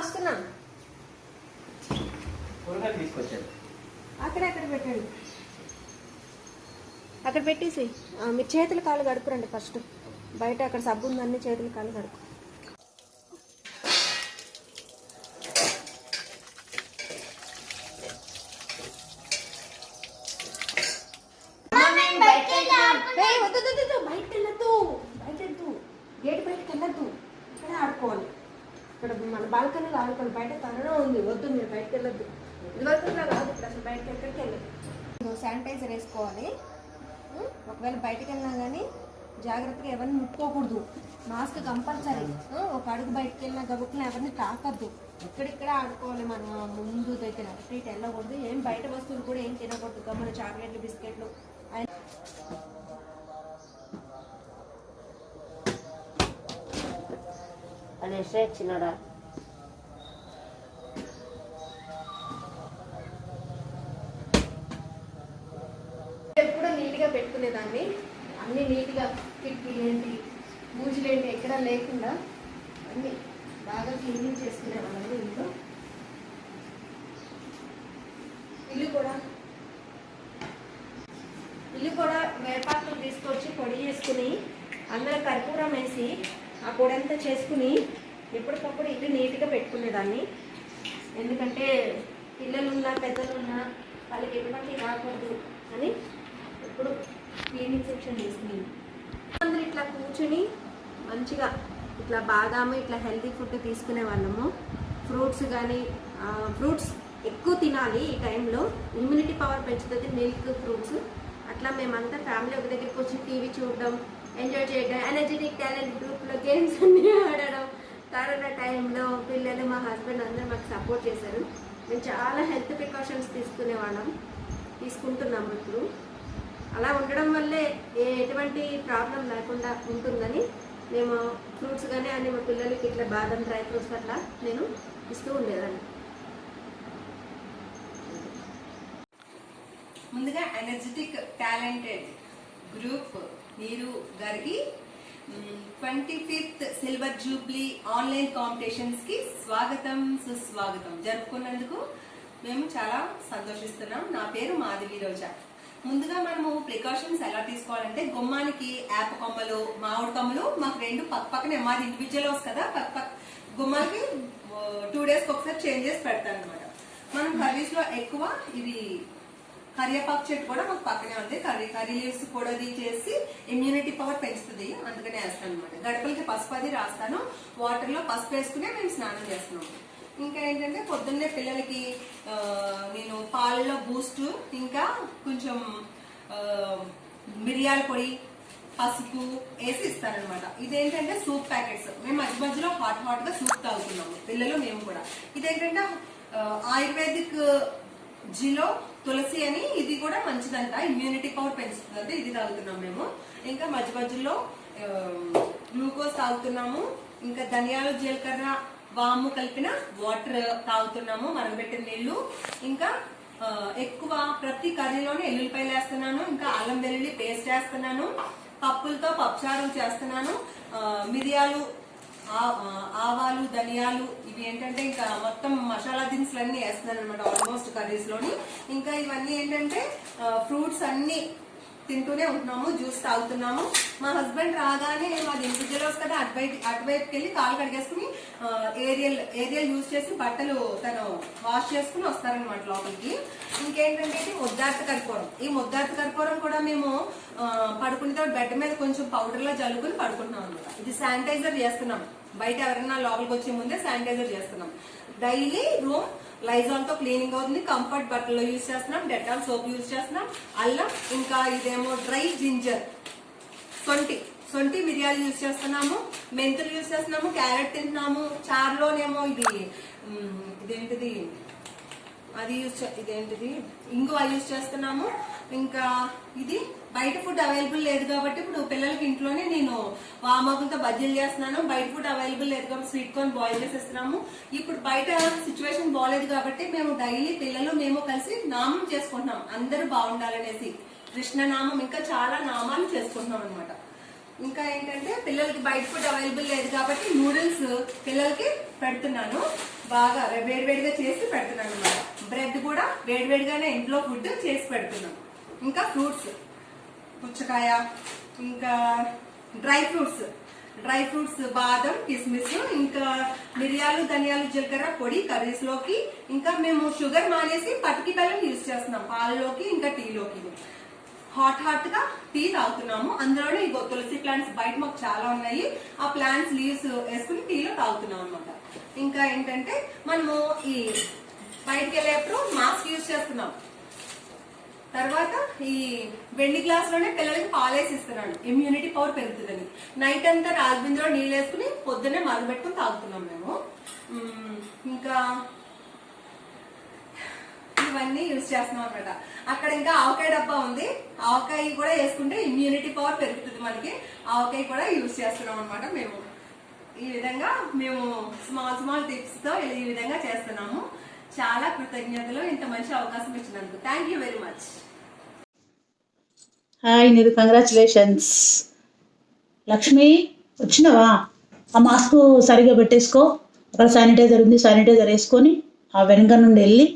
వస్తున్నాం. అక్కడ పెట్టండి, అక్కడ పెట్టేసి మీరు చేతులు కాళ్ళు కడుపురండి ఫస్ట్. బయట అక్కడ సబ్బు ఉందన్నీ చేతులు కాళ్ళు కడుపు. బయట వెళ్ళద్దు, గేట్ బయటకు వెళ్ళద్దు, ఇక్కడ ఆడుకోవాలి. ఇక్కడ మన బాల్కనీలో ఆడుకోవాలి. బయట కరోనా ఉంది, వద్దు మీరు బయటకు వెళ్ళొద్దు. ఇదివరకు కాదు, ఇప్పుడు అసలు బయటకు ఎక్కడికి వెళ్ళదు. శానిటైజర్ వేసుకోవాలి. ఒకవేళ బయటకు వెళ్ళినా కానీ జాగ్రత్తగా ఎవరిని ముట్టుకోకూడదు. Mask compulsory. ఒక అడుగు బయటకు వెళ్ళినా గబుక్కున ఎవరిని తాకద్దు. ఎక్కడిక్కడ ఆడుకోవాలి. మన ముందు దగ్గర అటు ఇటు వెళ్ళకూడదు. ఏం బయట వస్తువులు కూడా ఏం తినకూడదు. గమ్మన చాక్లెట్లు బిస్కెట్లు అది ఎక్స్ట్రా ఇచ్చినాడా? ఎప్పుడూ నీట్గా పెట్టుకునేదాన్ని. అన్నీ నీట్గా కిటికీలేంటి బూజులేంటి ఎక్కడా లేకుండా అన్నీ బాగా క్లీనింగ్ చేసుకునేవాళ్ళని. ఇంట్లో ఇల్లు కూడా వేపాకులు తీసుకొచ్చి పొడి చేసుకుని అందులో కర్పూరం వేసి ఆ పొడి అంతా చేసుకుని ఎప్పటికప్పుడు ఇల్లు నీట్గా పెట్టుకునేదాన్ని. ఎందుకంటే పిల్లలున్నా పెద్దలున్నా వాళ్ళకి ఎటువంటి రాకూడదు అని ఎప్పుడు క్లీనింగ్ సెక్షన్ చేసుకుని అందరూ ఇట్లా కూర్చుని మంచిగా ఇట్లా బాదాము ఇట్లా హెల్తీ ఫుడ్ తీసుకునే వాళ్ళము. ఫ్రూట్స్ కానీ ఫ్రూట్స్ ఎక్కువ తినాలి. ఈ టైంలో ఇమ్యూనిటీ పవర్ పెంచుతుంది మిల్క్, ఫ్రూట్స్. అట్లా మేమంతా ఫ్యామిలీ ఒక దగ్గరికి వచ్చి టీవీ చూడడం, ఎంజాయ్ చేయడం, ఎనర్జెటిక్ టాలెంట్ గ్రూప్లో గేమ్స్ అన్నీ ఆడడం. కరోనా టైంలో పిల్లలు మా హస్బెండ్ అందరూ మాకు సపోర్ట్ చేశారు. మేము చాలా హెల్త్ ప్రికాషన్స్ తీసుకుంటున్నాము ఇప్పుడు. అలా ఉండడం వల్లే ఎటువంటి ప్రాబ్లం లేకుండా ఉంటుందని మేము ఫ్రూట్స్ కానీ అన్ని మా పిల్లలకి ఇట్లా బాదం, డ్రై ఫ్రూట్స్ అట్లా నేను ఇస్తూ ఉండేదాన్ని. ముందుగా ఎనర్జెటిక్ టాలెంటెడ్ గ్రూప్ నీరు గారికి 25th silver jubilee online competitions కి స్వాగతం, సుస్వాగతం. జరుపుకున్నందుకు మేము చాలా సంతోషిస్తున్నాం. నా పేరు మాధవి రోజా. ముందుగా మనము ప్రికాషన్స్ ఎలా తీసుకోవాలంటే గుమ్మానికి యాప కొమ్మలు, మామిడి కొమ్మలు మాకు రెండు పక్కనే, మాది ఇండివిజువల్ హౌస్ కదా, గుమ్మానికి 2 days ఒకసారి చేంజ్ చేసి పెడతాను అనమాట. మనం కర్రీస్ లో ఎక్కువ ఇది కరివేపాకు చెట్టు కూడా మాకు పక్కనే ఉంది. కర్రీ లీవ్స్ కూడా చేసి ఇమ్యూనిటీ పవర్ పెంచుతుంది, అందుకనే వేస్తాను అనమాట. గడపలకి పసుపు అది రాస్తాను. వాటర్ లో పసుపు వేసుకునే మేము స్నానం చేస్తున్నాం. ఇంకా ఏంటంటే పొద్దున్నే పిల్లలకి నేను పాలలో బూస్ట్, ఇంకా కొంచెం మిరియాల పొడి, పసుపు వేసి ఇస్తానమాట. ఇదేంటంటే సూప్ ప్యాకెట్స్. మేము మధ్యలో హాట్ గా సూప్ తాగుతున్నాము, పిల్లలు మేము కూడా. ఇదేంటంటే ఆయుర్వేదిక్ జిలో తులసి అని, ఇది కూడా మంచిదంట, ఇమ్యూనిటీ పవర్ పెంచుతుందంట. ఇది తాగుతున్నాం మేము. ఇంకా మధ్యలో గ్లూకోజ్ తాగుతున్నాము. ఇంకా ధనియాలు, జీలకర్ర, వాము కలిపిన వాటర్ తాగుతున్నాము, మరగబెట్టిన నీళ్లు. ఇంకా ఎక్కువ ప్రతి కర్రీలోనే ఎల్లుల్లిపాయలు వేస్తున్నాను. ఇంకా అల్లం వెల్లుల్లి పేస్ట్ వేస్తున్నాను. పప్పులతో పప్పుచారు చేస్తున్నాను. మిరియాలు, ఆవాలు, ధనియాలు, ఇవి ఏంటంటే ఇంకా మొత్తం మసాలా దినుసులన్నీ వేస్తున్నాను అనమాట ఆల్మోస్ట్ కర్రీస్ లోని. ఇంకా ఇవన్నీ ఏంటంటే ఫ్రూట్స్ అన్ని తింటూనే ఉంటున్నాము, జ్యూస్ తాగుతున్నాము. మా హస్బెండ్ రాగానే మాది ఇండివిజువల్ హౌస్ కదా, అటువైపుకి వెళ్ళి కాలు కడిగేసుకుని ఏరియల్ యూజ్ చేసి బట్టలు తను వాష్ చేసుకుని వస్తారనమాట లోపలికి. ఇంకేంటంటే ముద్దార్త కర్పూరం. ఈ ముద్దార్త కర్పూరం కూడా మేము పడుకునే బెడ్ మీద కొంచెం పౌడర్ లో జల్లుకుని పడుకుంటున్నాం అనమాట. ఇది శానిటైజర్ చేస్తున్నాం బయట ఎవరైనా లోపలికి వచ్చే ముందే శానిటైజర్ చేస్తున్నాం. డైలీ రూమ్ లైజాల్ తో క్లీనింగ్ అవుతుంది. కంఫర్ట్ బట్టలు యూజ్ చేస్తున్నాం, డెటాల్ సోప్ యూజ్ చేస్తున్నాం, అల్లం, ఇంకా ఇదేమో డ్రై జింజర్, సొంటి మిరియాలు యూజ్ చేస్తున్నాము, మెంతులు యూజ్ చేస్తున్నాము, క్యారెట్ తింటున్నాము. చారులోనేమో ఇదేంటిది ఇంగువ యూజ్ చేస్తున్నాము. ఇంకా ఇది బయట ఫుడ్ అవైలబుల్ లేదు కాబట్టి ఇప్పుడు పిల్లలకి ఇంట్లోనే నేను వామాకులతో బజ్జీలు చేస్తున్నాను. బయట ఫుడ్ అవైలబుల్ లేదు కాబట్టి స్వీట్ కార్న్ బాయిల్ చేసేస్తున్నాము. ఇప్పుడు బయట సిచ్యువేషన్ బాగాలేదు కాబట్టి మేము డైలీ పిల్లలు మేము కలిసి నామం చేసుకుంటున్నాం, అందరూ బాగుండాలనేసి కృష్ణనామం, ఇంకా చాలా నామాలు చేసుకుంటున్నాం అనమాట. ఇంకా ఏంటంటే పిల్లలకి బయట ఫుడ్ అవైలబుల్ లేదు కాబట్టి నూడిల్స్ పిల్లలకి పెడుతున్నాను, బాగా వేడివేడిగా చేసి పెడుతున్నాను అనమాట. బ్రెడ్ కూడా వేడివేడిగానే ఇంట్లో ఫుడ్ చేసి పెడుతున్నాను. ఇంకా ఫ్రూట్స్, పుచ్చకాయ, ఇంకా డ్రై ఫ్రూట్స్ బాదం, కిస్మిస్, ఇంకా మిరియాలు, ధనియాలు, జీలకర్ర పొడి కర్రీస్ లోకి. ఇంకా మేము షుగర్ మానేసి పటికి బెల్లం యూజ్ చేస్తున్నాం పాలలోకి, ఇంకా టీలోకి. హాట్ గా టీ తాగుతున్నాము. అందులోనే ఈ తులసి ప్లాంట్స్ బయట మాకు చాలా ఉన్నాయి, ఆ ప్లాంట్స్ లీవ్స్ వేసుకుని టీలో తాగుతున్నాం అనమాట. ఇంకా ఏంటంటే మనము ఈ బయటకు వెళ్ళేప్పుడు మాస్క్ యూజ్ చేస్తున్నాం. తర్వాత ఈ వెండి గ్లాస్ లోనే పిల్లలకి పాలేసి ఇస్తున్నాను, ఇమ్యూనిటీ పవర్ పెరుగుతుందని. నైట్ అంతా రాజబిందులో నీళ్ళు వేసుకుని పొద్దున్నే మరగబెట్టుకుని తాగుతున్నాం మేము. ఇంకా ఇవన్నీ యూజ్ చేస్తున్నాం అనమాట. అక్కడ ఇంకా ఆవకాయ డబ్బా ఉంది, ఆవకాయ కూడా వేసుకుంటే ఇమ్యూనిటీ పవర్ పెరుగుతుంది మనకి. ఆవకాయ కూడా యూజ్ చేస్తున్నాం అనమాట. మేము ఈ విధంగా మేము స్మాల్ టిప్స్ తో ఈ విధంగా చేస్తున్నాము. చాలా కృతజ్ఞతలు ఇంత మంచి అవకాశం ఇచ్చినందుకు. Thank you very much. Hi నీరు, కంగ్రాచులేషన్స్. లక్ష్మి వచ్చినావా? ఆ మాస్క్ సరిగా పెట్టేసుకో. అక్కడ శానిటైజర్ ఉంది, శానిటైజర్ వేసుకొని ఆ వెనక నుండి వెళ్ళి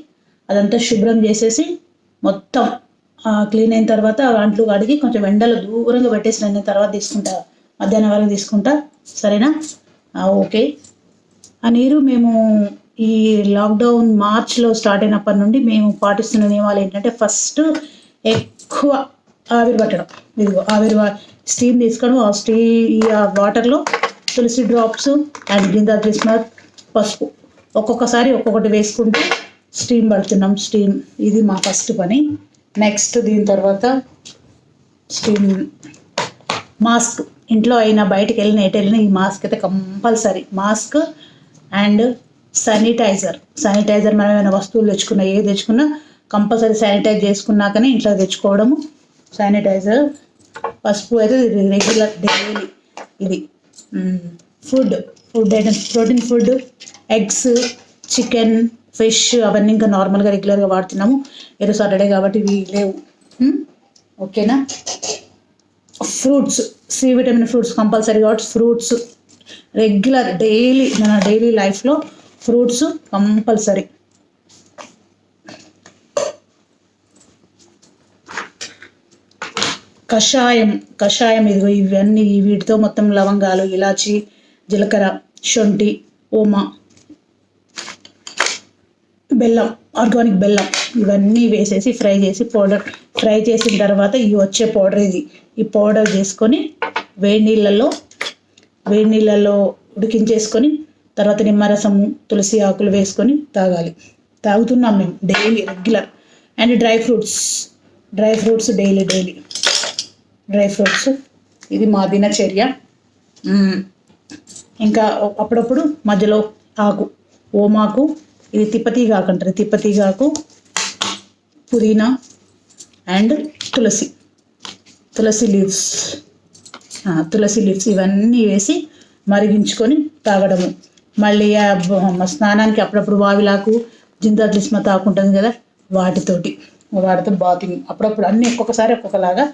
అదంతా శుభ్రం చేసేసి మొత్తం క్లీన్ అయిన తర్వాత అంట్లు కడిగి కొంచెం ఎండలో దూరంగా పెట్టేసి నేను తర్వాత తీసుకుంటా, మధ్యాహ్నం వరకు తీసుకుంటా, సరేనా? ఓకే. ఆ నీరు మేము ఈ లాక్డౌన్ మార్చ్లో స్టార్ట్ అయినప్పటి నుండి మేము పాటిస్తున్న నియమాలు ఏంటంటే, ఫస్ట్ ఎక్కువ ఆవిరి పట్టడం. ఇదిగో ఆవిరి స్టీమ్ తీసుకోవడం. ఆ వాటర్లో తులసి డ్రాప్స్ అండ్ జిందా క్రిస్మస్, పసుపు ఒక్కొక్కసారి ఒక్కొక్కటి వేసుకుంటూ స్టీమ్ పడుతున్నాం. ఇది మా ఫస్ట్ పని. నెక్స్ట్ దీని తర్వాత స్టీమ్ మాస్క్. ఇంట్లో అయినా బయటకు వెళ్ళిన ఎటు వెళ్ళినా ఈ మాస్క్ అయితే కంపల్సరీ. మాస్క్ అండ్ శానిటైజర్ మనం ఏమైనా వస్తువులు తెచ్చుకున్నా, ఏది తెచ్చుకున్నా కంపల్సరీ శానిటైజ్ చేసుకున్నాకనే ఇంట్లో తెచ్చుకోవడము. శానిటైజర్, పసుపు అయితే రెగ్యులర్ డైలీ. ఇది food items, protein food, eggs, chicken, fish అవన్నీ ఇంకా నార్మల్గా రెగ్యులర్గా వాడుతున్నాము. ఈరోజు సాటర్డే కాబట్టి ఇవి లేవు. ఓకేనా? Fruits, C vitamin fruits compulsory కాబట్టి ఫ్రూట్స్ రెగ్యులర్ మన డైలీ లైఫ్లో ఫ్రూట్స్ కంపల్సరీ. కషాయం ఇదిగో ఇవన్నీ వీటితో మొత్తం లవంగాలు, ఇలాచి, జీలకర్ర, శొంఠి, ఓమా, బెల్లం, ఆర్గానిక్ బెల్లం ఇవన్నీ వేసేసి ఫ్రై చేసిన తర్వాత ఈ వచ్చే పౌడర్ ఈ పౌడర్ చేసుకొని వేడి నీళ్ళల్లో ఉడికించేసుకొని తర్వాత నిమ్మరసము, తులసి ఆకులు వేసుకొని తాగుతున్నాం మేము daily regular. And dry fruits daily dry fruits. ఇది మా దినచర్య. ఇంకా అప్పుడప్పుడు మధ్యలో ఓమాకు, ఇది తిప్పతీగాకు అంటారు, తిప్పతీగాకు, పుదీనా అండ్ తులసి లీవ్స్ ఇవన్నీ వేసి మరిగించుకొని తాగడము. మళ్ళీ స్నానానికి అప్పుడప్పుడు వావిలాకు, జిందా క్రిస్మస్ ఆకు ఉంటుంది కదా, వాటితో బాతింగ్ అప్పుడప్పుడు, అన్నీ ఒక్కొక్కసారి ఒక్కొక్కలాగా.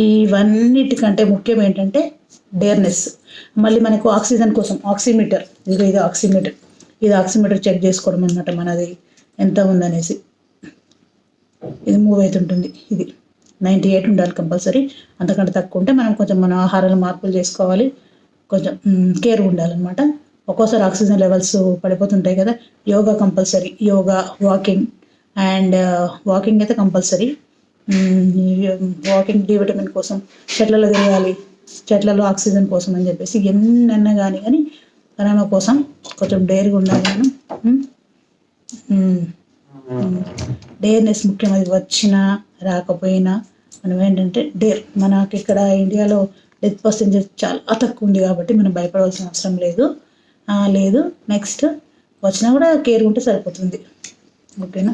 ఇవన్నిటికంటే ముఖ్యం ఏంటంటే డేర్నెస్. మళ్ళీ మనకు ఆక్సిజన్ కోసం ఆక్సిమీటర్, ఇది ఆక్సిమీటర్ చెక్ చేసుకోవడం అనమాట, మనది ఎంత ఉందనేసి. ఇది మూవ్ అవుతుంటుంది. ఇది 98 ఉండాలి కంపల్సరీ. అంతకంటే తక్కువ ఉంటే మనం కొంచెం మన ఆహారాలు మార్పులు చేసుకోవాలి, కొంచెం కేర్ ఉండాలన్నమాట. ఒక్కోసారి ఆక్సిజన్ లెవెల్స్ పడిపోతుంటాయి కదా. యోగా కంపల్సరీ, వాకింగ్ అయితే కంపల్సరీ. వాకింగ్ డి విటమిన్ కోసం చెట్లలో తిరగాలి, చెట్లలో ఆక్సిజన్ కోసం అని చెప్పేసి ఎన్నన్నా కానీ కరోనా కోసం కొంచెం డేర్గా ఉండాలి నేను. డేర్నెస్ ముఖ్యం. అది వచ్చినా రాకపోయినా మనం ఏంటంటే డేర్. మనకి ఇక్కడ ఇండియాలో డెత్ పర్సెంటేజ్ చాలా తక్కువ ఉంది కాబట్టి మనం భయపడవలసిన అవసరం లేదు. లేదు, నెక్స్ట్ వచ్చినా కూడా కేర్ ఉంటే సరిపోతుంది. ఓకేనా?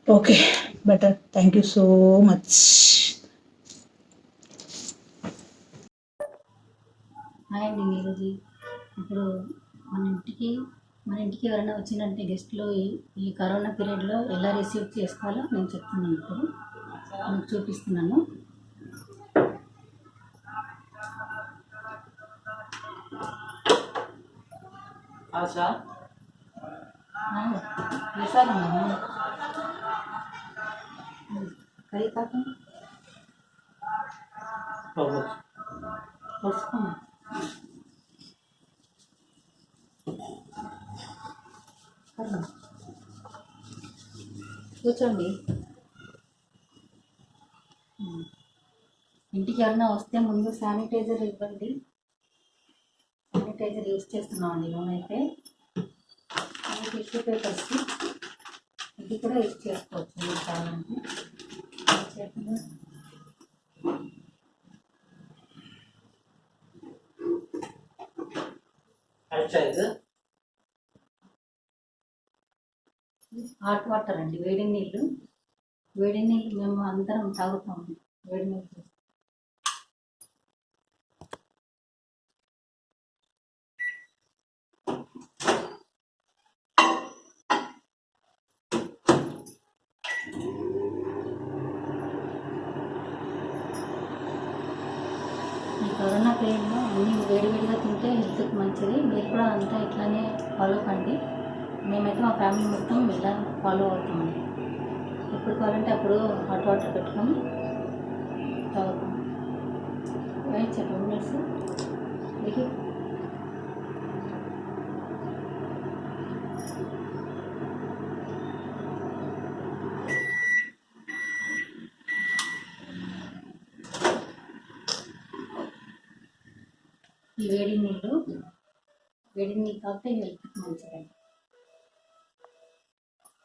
Okay, better. Thank you so much. Hi అండి. ఈరోజు ఇప్పుడు మన ఇంటికి ఎవరైనా వచ్చిందంటే గెస్ట్లో ఈ కరోనా పీరియడ్లో ఎలా రిసీవ్ చేసుకోవాలో నేను చెప్తున్నాను. ఇప్పుడు మీకు చూపిస్తున్నాను. కరీ కాకుండా కూర్చోండి. ఇంటికి ఎవరైనా వస్తే ముందు శానిటైజర్ ఇవ్వండి. శానిటైజర్ యూజ్ చేస్తున్నామండి మేమైతే. టిష్యూ పేపర్స్ ఇది కూడా యూజ్ చేసుకోవచ్చు మీరు కావాలంటే. హాట్ వాటర్ అండి, వేడి నీళ్ళు. వేడి నీళ్ళు మేము అందరం తాగుతాము. వేడి నీళ్ళు ఈ కరోనా పీరియడ్లో అన్నీ వేడివేడిగా తింటే హెల్త్కి మంచిది. మీరు కూడా అంతా ఇట్లానే ఫాలో కండి. మేమైతే మా ఫ్యామిలీ మొత్తం ఇలా ఫాలో అవుతామండి. ఎప్పుడు కావాలంటే అప్పుడు హాట్ వాటర్ పెట్టుకొని తాగుతాం. Wait 2 minutes. ఈ వేడి నీళ్ళు కాబట్టి హెల్త్కి మంచిదండి.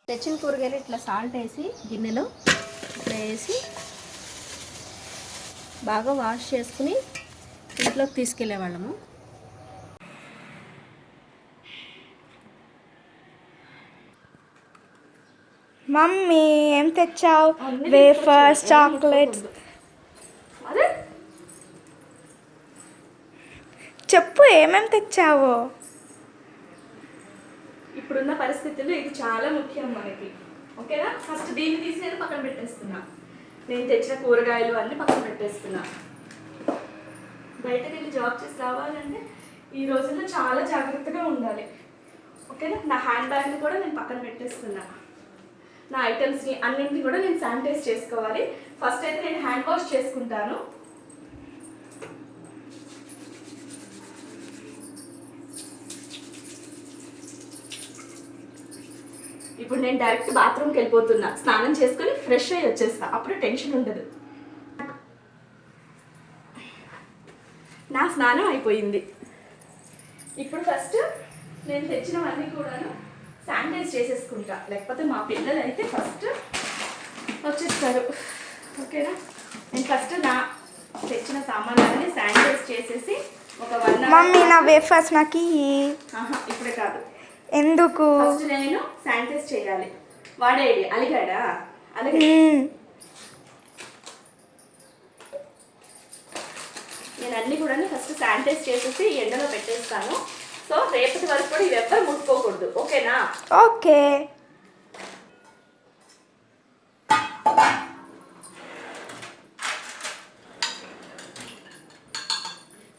తెచ్చిన కూరగాయలు ఇట్లా సాల్ట్ వేసి గిన్నెలో ఇట్లా వేసి బాగా వాష్ చేసుకుని ఇంట్లోకి తీసుకెళ్ళేవాళ్ళము. మమ్మీ ఏం తెచ్చావు? Wafers, chocolates. చెప్పు ఏమేం తెచ్చావో. ఇప్పుడున్న పరిస్థితుల్లో ఇది చాలా ముఖ్యం మనకి. ఓకేనా? ఫస్ట్ దీన్ని తీసి నేను పక్కన పెట్టేస్తున్నా. నేను తెచ్చిన కూరగాయలు అన్నీ పక్కన పెట్టేస్తున్నా. బయటకు వెళ్ళి జాబ్ చేసి రావాలంటే ఈ రోజుల్లో చాలా జాగ్రత్తగా ఉండాలి. ఓకేనా? నా హ్యాండ్ బ్యాగ్ని కూడా నేను పక్కన పెట్టేస్తున్నా. నా ఐటమ్స్ని అన్నింటినీ కూడా నేను శానిటైజ్ చేసుకోవాలి. ఫస్ట్ అయితే నేను హ్యాండ్ వాష్ చేసుకుంటాను. ఇప్పుడు నేను డైరెక్ట్ బాత్రూమ్కి వెళ్ళిపోతున్నా. స్నానం చేసుకుని ఫ్రెష్ అయ్యి వచ్చేస్తా. అప్పుడు టెన్షన్ ఉండదు. నా స్నానం అయిపోయింది. ఇప్పుడు ఫస్ట్ నేను తెచ్చినవన్నీ కూడాను శానిటైజ్ చేసేసుకుంటా. లేకపోతే మా పిల్లలు అయితే ఫస్ట్ వచ్చేస్తారు. ఓకేనా? నేను ఫస్ట్ నా తెచ్చిన సామాన్లన్నీ శానిటైజ్ చేసేసి ఒక 1 అవర్. మమ్మీ నా వేఫర్స్ నాకు ఇప్పుడే కాదు. ఎందుకు? ఫస్ట్ నేను శానిటైజ్ చేయాలి. వాడేది అలిగాడా? అలాగే నేను అన్ని కూడా ఫస్ట్ శానిటైజ్ చేసేసి ఎండలో పెట్టేస్తాను. సో రేపటి వరకు కూడా ఇవి ఎవ్వరు ముట్టుకోకూడదు. ఓకేనా? ఓకే.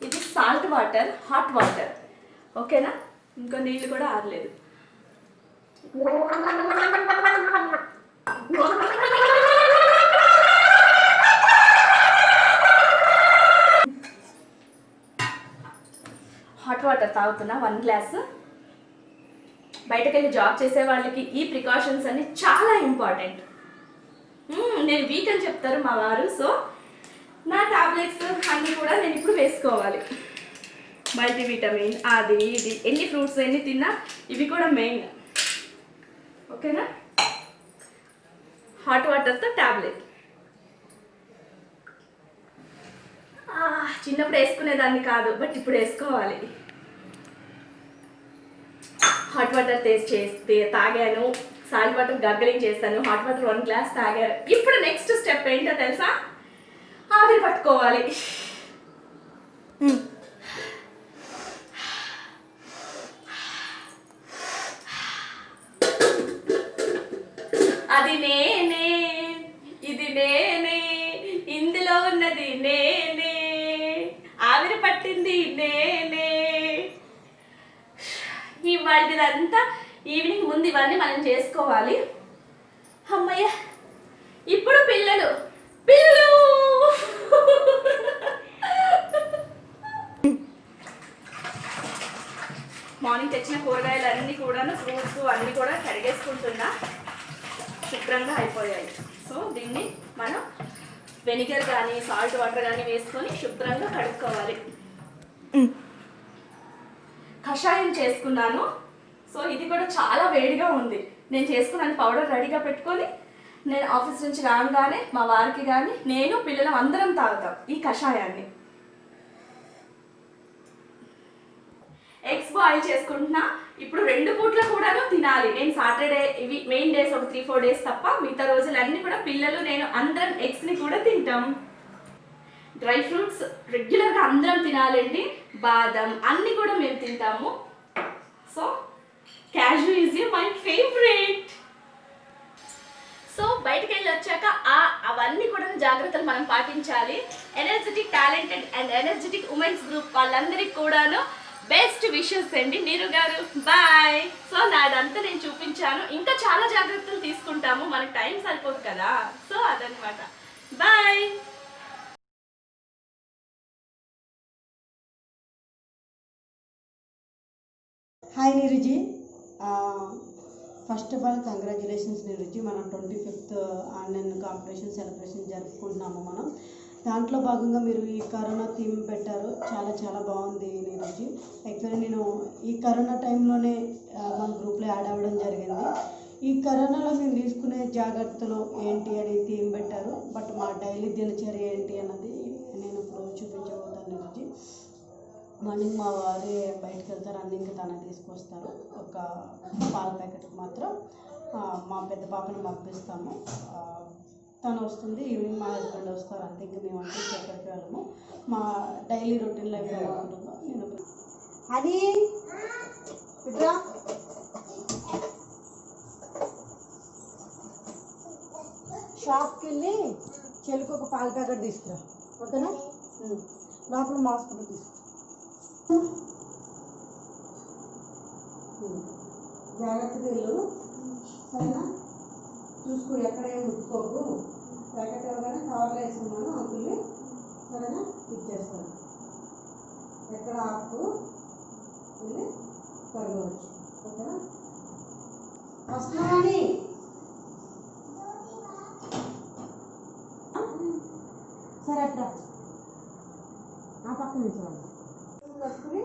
ఇది సాల్ట్ వాటర్, హాట్ వాటర్. ఓకేనా? ఇంకా నీళ్ళు కూడా ఆరలేదు. హాట్ వాటర్ తాగుతున్నా 1 గ్లాస్. బయటకు వెళ్ళి జాబ్ చేసే వాళ్ళకి ఈ ప్రికాషన్స్ అన్ని చాలా ఇంపార్టెంట్. నేను వీక్ అని చెప్తారు మా వారు. సో నా టాబ్లెట్స్ అన్నీ కూడా నేను ఇప్పుడు వేసుకోవాలి. మల్టీవిటమిన్ అది ఇది ఎన్ని ఫ్రూట్స్ ఎన్ని తిన్నా ఇవి కూడా మెయిన్. ఓకేనా? హాట్ వాటర్తో ట్యాబ్లెట్. చిన్నప్పుడు వేసుకునేదాన్ని కాదు, బట్ ఇప్పుడు వేసుకోవాలి. హాట్ వాటర్ టేస్ట్ చేస్తే తాగాను, సాల్ట్ వాటర్ గర్గలింగ్ చేస్తాను, హాట్ వాటర్ 1 గ్లాస్ తాగాను. ఇప్పుడు నెక్స్ట్ స్టెప్ ఏంటో తెలుసా? ఆవిరి పట్టుకోవాలి. అది నేనే, ఇది నేనే, ఇందులో ఉన్నది నేనే, ఆవిరి పట్టింది నేనే. ఇవాళంతా ఈవినింగ్ ముందు ఇవన్నీ మనం చేసుకోవాలి. అమ్మయ్య, ఇప్పుడు పిల్లలు మార్నింగ్ తెచ్చిన కూరగాయలు అన్నీ కూడాను, ఫ్రూట్స్ అన్నీ కూడా కడిగేసుకుంటున్నా. శుభ్రంగా అయిపోయాయి. సో దీన్ని మనం వెనిగర్ కానీ సాల్ట్ వాటర్ కానీ వేసుకొని శుభ్రంగా కడుక్కోవాలి. కషాయం చేసుకున్నాను. సో ఇది కూడా చాలా వేడిగా ఉంది. నేను చేసుకున్నాను, పౌడర్ రెడీగా పెట్టుకొని నేను ఆఫీస్ నుంచి రాగానే మా వారికి కానీ నేను పిల్లలు అందరం తాగుతాం ఈ కషాయాన్ని. ఎగ్స్ బాయిల్ చేసుకుంటున్నా. ఇప్పుడు 2 పూట్ల కూడాను తినాలి. నేను సాటర్డే ఇవి మెయిన్ డేస్ ఒక 3-4 డేస్ తప్ప మిగతా రోజులన్నీ కూడా పిల్లలు నేను అందరం ఎగ్స్ని కూడా తింటాం. డ్రై ఫ్రూట్స్ రెగ్యులర్గా అందరం తినాలండి. బాదం అన్నీ కూడా మేము తింటాము. So cashew is my favourite. So బయటికి వెళ్ళి వచ్చాక అవన్నీ కూడా జాగ్రత్తలు మనం పాటించాలి. Energetic talented and energetic women's group వాళ్ళందరికీ కూడాను బెస్ట్ విషెస్ అండి. నీరు గారు బాయ్. సో నాదంతా నేను చూపించాను. ఇంకా చాలా జాగ్రత్తలు తీసుకుంటాము, మనకు టైం సరిపోదు కదా. సో అదనమాట. Bye. Hi Neeruji. First of all congratulations Neeruji. మనం 25th ఆన్లైన్ కాంపిటీషన్ సెలబ్రేషన్ జరుపుకుంటున్నాము మనం. దాంట్లో భాగంగా మీరు ఈ కరోనా థీమ్ పెట్టారు, చాలా చాలా బాగుంది నీరుజీ. యాక్చువల్లీ నేను ఈ కరోనా టైంలోనే మన గ్రూప్లో యాడ్ అవ్వడం జరిగింది. ఈ కరోనాలో మేము తీసుకునే జాగ్రత్తలు ఏంటి అని థీమ్ పెట్టారు. బట్ మా డైలీ దినచర్య ఏంటి అన్నది నేను ఇప్పుడు చూపించబోతాను నీరుజీ. మార్నింగ్ మా వారే బయటకు వెళ్తారు, రన్నింగ్కి తన తీసుకొస్తారు. ఒక పాల ప్యాకెట్ మాత్రం మా పెద్ద పాపని పంపిస్తాము. తను వస్తుంది, ఈవినింగ్ మా హస్బెండ్ వస్తారు. అంతే. ఇంకా మేము అంటే ఎక్కడికి వెళ్ళము. మా డైలీ రొటీన్ లైఫ్ ఎలా ఉంటుందో నేను అది ఇట్లా షాప్కి వెళ్ళి చెల్లికి ఒక పాల ప్యాకెట్ తీసుకురా. ఓకేనా? లోపల మాస్క్ తీసుకురా. జాగ్రత్తగా వెళ్ళు, సరేనా? చూసుకో, ఎక్కడేం ముట్టుకోకు. ప్యాకెట్ ఎవరైనా కవర్లో వేసుకున్నాను అంకుల్ని, సరేనా? ఇచ్చేస్తాను. ఎక్కడ ఆపు వెళ్ళి తరగవచ్చు. ఓకేనా? వస్తున్నామని సరే అట్లా ఆ పక్క నుంచి కట్టుకుని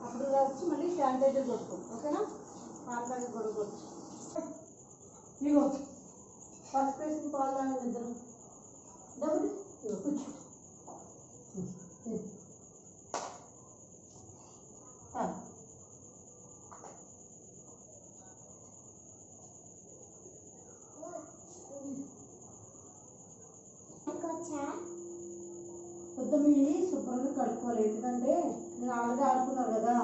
అప్పుడు వచ్చి మళ్ళీ శానిటైజర్ కొట్టుకో. ఓకేనా? పాలకాయ కొడుకోవచ్చు. ఇగో ఫస్ట్ వేసిన పాలు ఇద్దరు డబ్బులు ఇగో కూర్చో. పొద్దున్న శుభ్రంగా కడుక్కోవాలి. ఎందుకంటే నేను ఆల్రెడీ ఆడుకున్నారు కదా,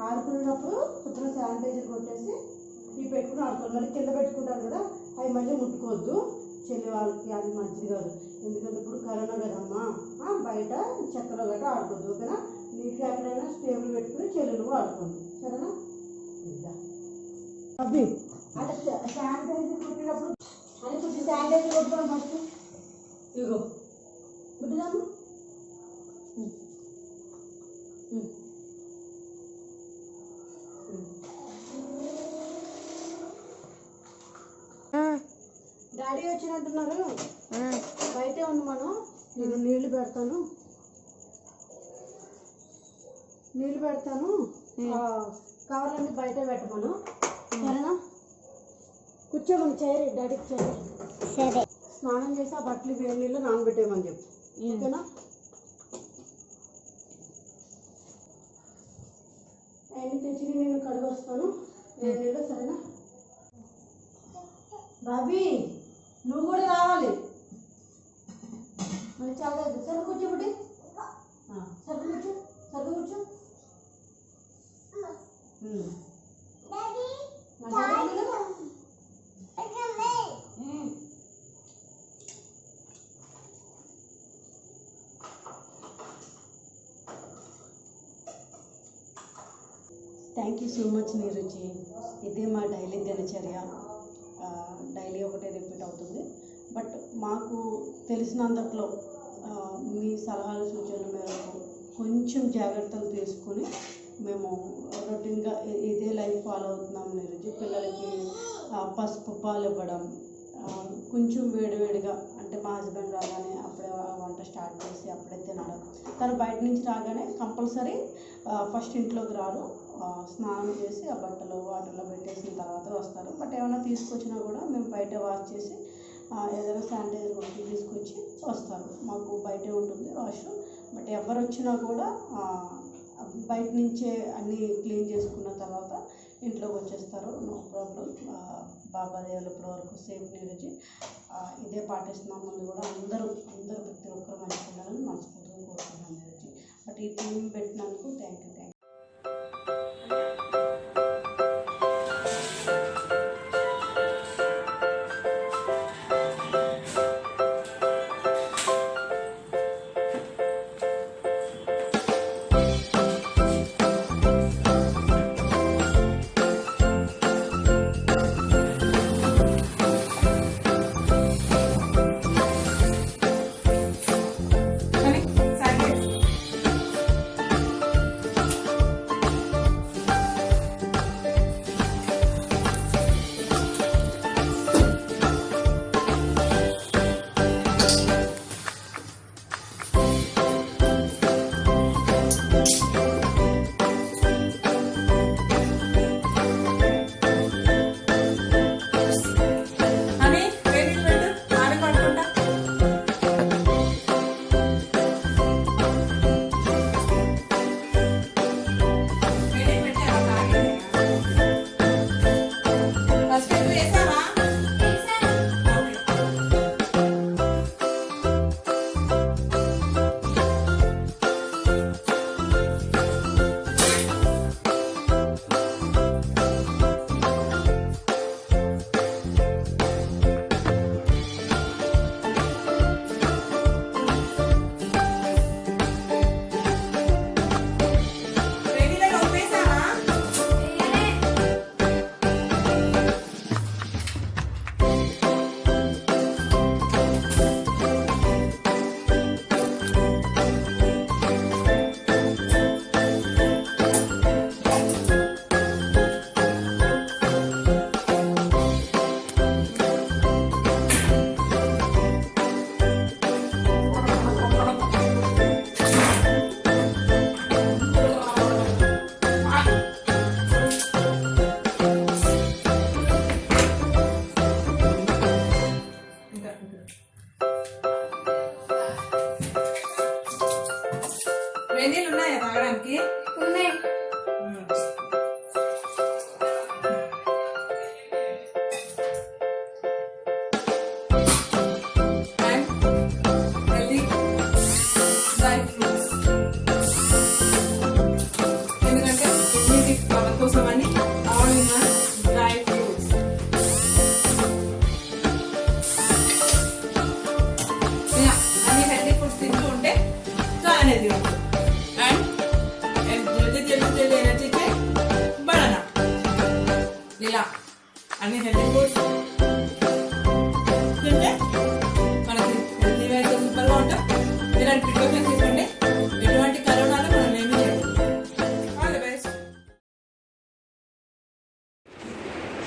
ఆడుకున్నప్పుడు పొద్దున్న శానిటైజర్ కొట్టేసి ఇవి పెట్టుకుని ఆడుకోవాలి. మళ్ళీ కింద పెట్టుకుంటారు కదా, అవి మళ్ళీ ముట్టుకోవద్దు. చెల్లి వాళ్ళకి అది మంచిది కాదు. ఎందుకంటే ఇప్పుడు కరోనా కదమ్మా, బయట చెక్కలో గట్రా ఆడుకోవద్దు. ఓకేనా? నీకు ఎక్కడైనా స్టేబుల్ పెట్టుకుని చెల్లెలు ఆడుకోండి. సరేనా? ఇంకా అవి అంటే శానిటైజర్ కొట్టినప్పుడు అని కొంచెం శానిటైజర్ కొట్టుకోవడం ఫస్ట్. ఇగో గుడ్డుదాము. డాడీ వచ్చినట్టున్నారు, బయటే ఉంది. మనం నేను నీళ్లు పెడతాను. నీళ్ళు పెడతాను, కవర్లన్నీ బయట పెట్టమను, సరేనా? కూర్చోమని చేయరు, డాడీకి చేయరు. సరే. స్నానం చేసి ఆ బట్టలు వేడి నీళ్ళు నానబెట్టేయమని చెప్పు, ఓకేనా? అవన్నీ తెచ్చి నేను కడిగొస్తాను వేడి నీళ్ళు, సరేనా? బాబీ నువ్వు కూడా రావాలి. మరి చాలా సరుకు కూర్చోబట్టి సరుకు కూర్చో, సరుకు కూర్చో. Thank you so much Neeruji. ఇదే మా డైలీ దినచర్య. డైలీ ఒకటే రిపీట్ అవుతుంది. బట్ మాకు తెలిసినంతట్లో మీ సలహాలు సూచనల మేరకు కొంచెం జాగ్రత్తలు తీసుకొని మేము రొటీన్గా ఇదే లైఫ్ ఫాలో అవుతున్నాం నీరుచి. పిల్లలకి పసుపు పాలు ఇవ్వడం, కొంచెం వేడివేడిగా, అంటే మా హస్బెండ్ రాగానే అప్పుడే వంట స్టార్ట్ చేసి అప్పుడే తినడం. తను బయట నుంచి రాగానే కంపల్సరీ ఫస్ట్ ఇంట్లోకి రారు, స్నానం చేసి ఆ బట్టలు వాటర్లో పెట్టేసిన తర్వాత వస్తారు. బట్ ఏమైనా తీసుకొచ్చినా కూడా మేము బయట వాష్ చేసి ఏదైనా శానిటైజర్ కొట్టి తీసుకొచ్చి వస్తారు. మాకు బయటే ఉంటుంది వాష్రూమ్. బట్ ఎవరు వచ్చినా కూడా బయట నుంచే అన్నీ క్లీన్ చేసుకున్న తర్వాత ఇంట్లోకి వచ్చేస్తారు. No problem. బాబా దేవులు ఇప్పటి వరకు సేఫ్ నీరుచి. ఇదే పాటిస్తున్నాం. ముందు కూడా అందరూ ప్రతి ఒక్కరు మంచిగా ఉండాలని మనస్ఫూర్తిగా కోరుకుంటున్నాం నీరుచి. బట్ ఈ టీం పెట్టినందుకు థ్యాంక్ యూ. వేణీళ్ళు ఉన్నాయా తాగడానికి? ఉన్నాయి. ఎందుకంటే ఇమ్యూనిటీ పవర్ కోసం అని all in one dry fruits. అన్ని హెల్దీ ఫుడ్స్ తింటూ ఉంటే చాలా హెల్దీ ఉంటుంది. एनर्जी बढ़ाना ఇలా అన్ని హెల్దీ ఫుడ్స్ తింటే మనకి హెల్దీ వైజ్ సూపర్గా ఉంటాం. ఇలాంటి ప్రికాషన్స్ తీసుకోండి. ఎటువంటి కరోనాలో మనం ఏమీ లేదు. All the best.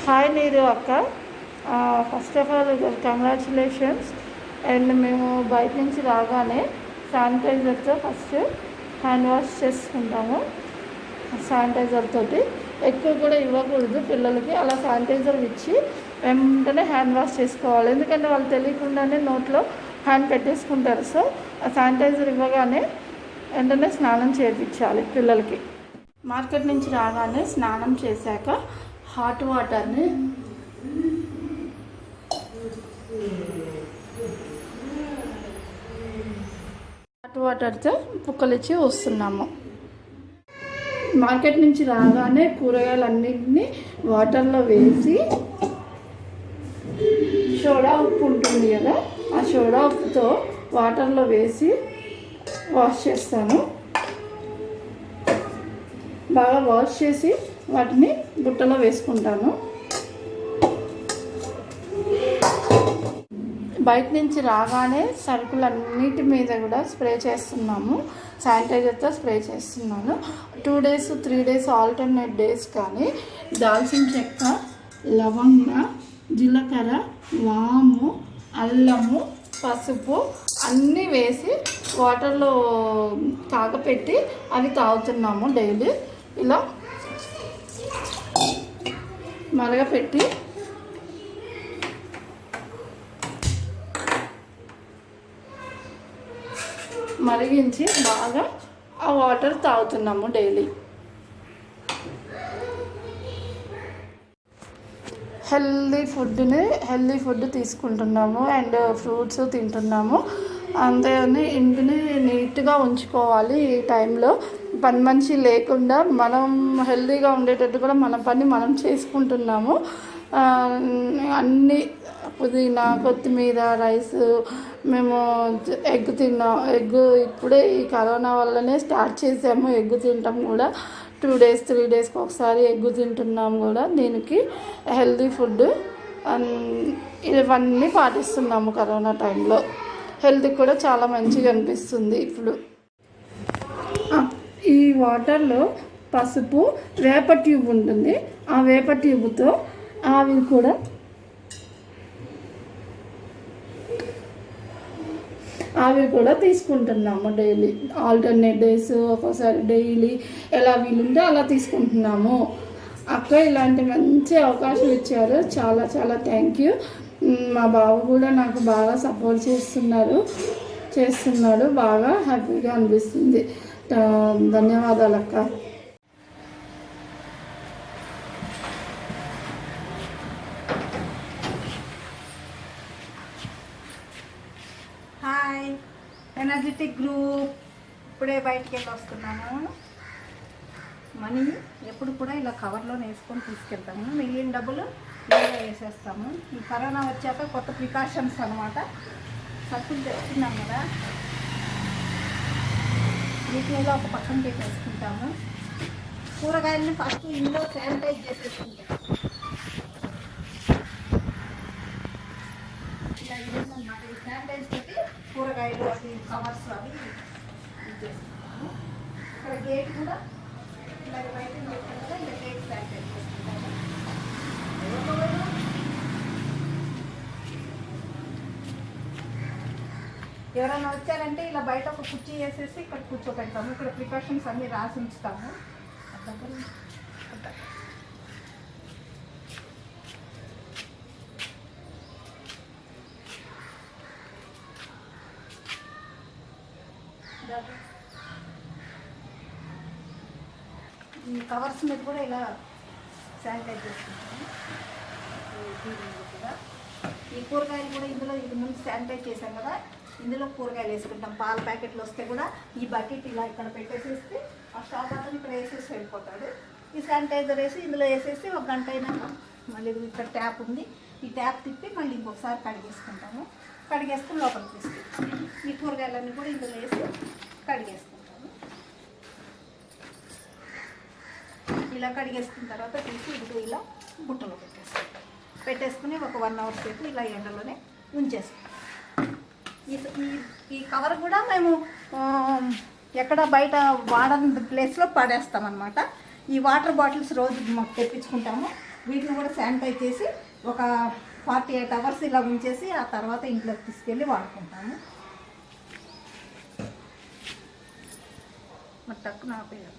హాయ్ నీరు అక్క, first of all congratulations. And మేము బయట నుంచి రాగానే శానిటైజర్తో ఫస్ట్ హ్యాండ్ వాష్ చేసుకుంటాము. శానిటైజర్ తోటి. ఎక్కువ కూడా ఇవ్వకూడదు పిల్లలకి. అలా శానిటైజర్ ఇచ్చి వెంటనే హ్యాండ్ వాష్ చేసుకోవాలి. ఎందుకంటే వాళ్ళు తెలియకుండానే నోట్లో హ్యాండ్ పెట్టేసుకుంటారు. సో ఆ శానిటైజర్ ఇవ్వగానే వెంటనే స్నానం చేయించాలి పిల్లలకి. మార్కెట్ నుంచి రాగానే స్నానం చేశాక హాట్ వాటర్ని వాటర్తో పుక్కలిచ్చి వస్తున్నాము. మార్కెట్ నుంచి రాగానే కూరగాయలన్నింటినీ వాటర్లో వేసి సోడా ఉప్పు ఉంటుంది కదా, ఆ సోడా ఉప్పుతో వాటర్లో వేసి వాష్ చేస్తాను. బాగా వాష్ చేసి వాటిని బుట్టలో వేసుకుంటాను. బయట నుంచి రాగానే సరుకులన్నిటి మీద కూడా స్ప్రే చేస్తున్నాము. శానిటైజర్తో స్ప్రే చేస్తున్నాను. 2 days 3 days ఆల్టర్నేట్ డేస్ కానీ దాల్చిన చెక్క, లవంగ, జీలకర్ర, వాము, అల్లము, పసుపు అన్నీ వేసి వాటర్లో కాగపెట్టి అవి తాగుతున్నాము డైలీ. ఇలా మరగపెట్టి మరిగించి బాగా ఆ వాటర్ తాగుతున్నాము డైలీ. హెల్దీ ఫుడ్ తీసుకుంటున్నాము అండ్ ఫ్రూట్స్ తింటున్నాము. అంతేగాని ఇంటిని నీట్గా ఉంచుకోవాలి. ఈ టైంలో పని మనిషి లేకుండా మనం హెల్దీగా ఉండేటట్టు కూడా మన పని మనం చేసుకుంటున్నాము. అన్నీ పుదీనా, కొత్తిమీర, రైస్, మేము ఎగ్ తిన్నాం. ఎగ్ ఇప్పుడే ఈ కరోనా వల్లనే స్టార్ట్ చేసాము. ఎగ్ తింటాం కూడా 2 days 3 daysకి ఒకసారి ఎగ్ తింటున్నాము కూడా. దీనికి హెల్దీ ఫుడ్ ఇవన్నీ పాటిస్తున్నాము కరోనా టైంలో. హెల్త్ కూడా చాలా మంచిగా అనిపిస్తుంది ఇప్పుడు. ఈ వాటర్లో పసుపు, వేప ట్యూబ్ ఉంటుంది. ఆ వేప ట్యూబ్తో ఆవిరి కూడా తీసుకుంటున్నాము డైలీ. ఆల్టర్నేట్ డేస్, ఒక్కోసారి డైలీ ఎలా వీలుంటే అలా తీసుకుంటున్నాము. అక్క ఇలాంటి మంచి అవకాశం ఇచ్చారు. చాలా చాలా థ్యాంక్ యూ. మా బాబు కూడా నాకు బాగా సపోర్ట్ చేస్తున్నాడు. బాగా హ్యాపీగా అనిపిస్తుంది. ధన్యవాదాలు అక్క. Hi energetic group. ఇప్పుడే బయటికి వెళ్ళి వస్తున్నాను. మనీ ఎప్పుడు కూడా ఇలా కవర్లో వేసుకొని తీసుకెళ్తాము. మిగిలిన డబ్బులు వేరే వేసేస్తాము. ఈ కరోనా వచ్చాక కొత్త ప్రికాషన్స్ అనమాట. సరుకులు తెచ్చుకున్నాం కదా, వీటిలో ఒక పక్కన పెట్టేసుకుంటాము. కూరగాయలని ఫస్ట్ ఇంట్లో శానిటైజ్ చేసేసుకుంటాం. ఇలా ఇదన్నమాట. ఈ శానిటైజ్ తోటి కూరగాయలు అవి కవర్స్ అవి చేసుకుంటాము. ఇక్కడ గేట్ కూడా ఇలా బయట పెట్టాం కదా, ఇలా గేట్ శానిటైజ్ చేసుకుంటాము. ఎవరైనా వచ్చారంటే ఇలా బయట ఒక కుర్చీ వేసేసి ఇక్కడ కూర్చోబెడతాము. ఇక్కడ ప్రికాషన్స్ అన్నీ రాసి ఉంచుతాము. ఈ కవర్స్ మీద కూడా ఇలా శానిటైజ్ చేసుకుంటాము. ఈ కూరగాయలు కూడా ఇందులో ఇది ముందు శానిటైజ్ చేసాం కదా, ఇందులో కూరగాయలు వేసుకుంటాం. పాల ప్యాకెట్లు వస్తే కూడా ఈ బకెట్ ఇలా ఇక్కడ పెట్టేసేస్తే ఆ స్టాప్ అతను ఇక్కడ వేసేసి వెళ్ళిపోతాడు. ఈ శానిటైజర్ వేసి ఇందులో వేసేసి 1 గంట అయినాక మళ్ళీ ఇక్కడ ట్యాప్ ఉంది, ఈ ట్యాప్ తిప్పి మళ్ళీ ఇంకొకసారి కడిగేసుకుంటాము. కడిగేసుకుని లోపలికి తీసుకుంటాము. ఈ కూరగాయలన్నీ కూడా ఇందులో వేసి కడిగేసుకుంటాము. ఇలా కడిగేసుకున్న తర్వాత తీసి ఇది ఇలా బుట్టలో పెట్టేసుకుని ఒక 1 hour సేపు ఇలా ఎండలోనే ఉంచేసుకుంటాం. ఈ కవర్ కూడా మేము ఎక్కడ బయట వాడని ప్లేస్లో పడేస్తామన్నమాట. ఈ వాటర్ బాటిల్స్ రోజు మాకు తెప్పించుకుంటాము. వీటిని కూడా శానిటైజ్ చేసి ఒక 48 hours ఇలా ఉంచేసి ఆ తర్వాత ఇంట్లోకి తీసుకెళ్ళి వాడుకుంటాము. మరి తక్కువ ఆపేయాలి.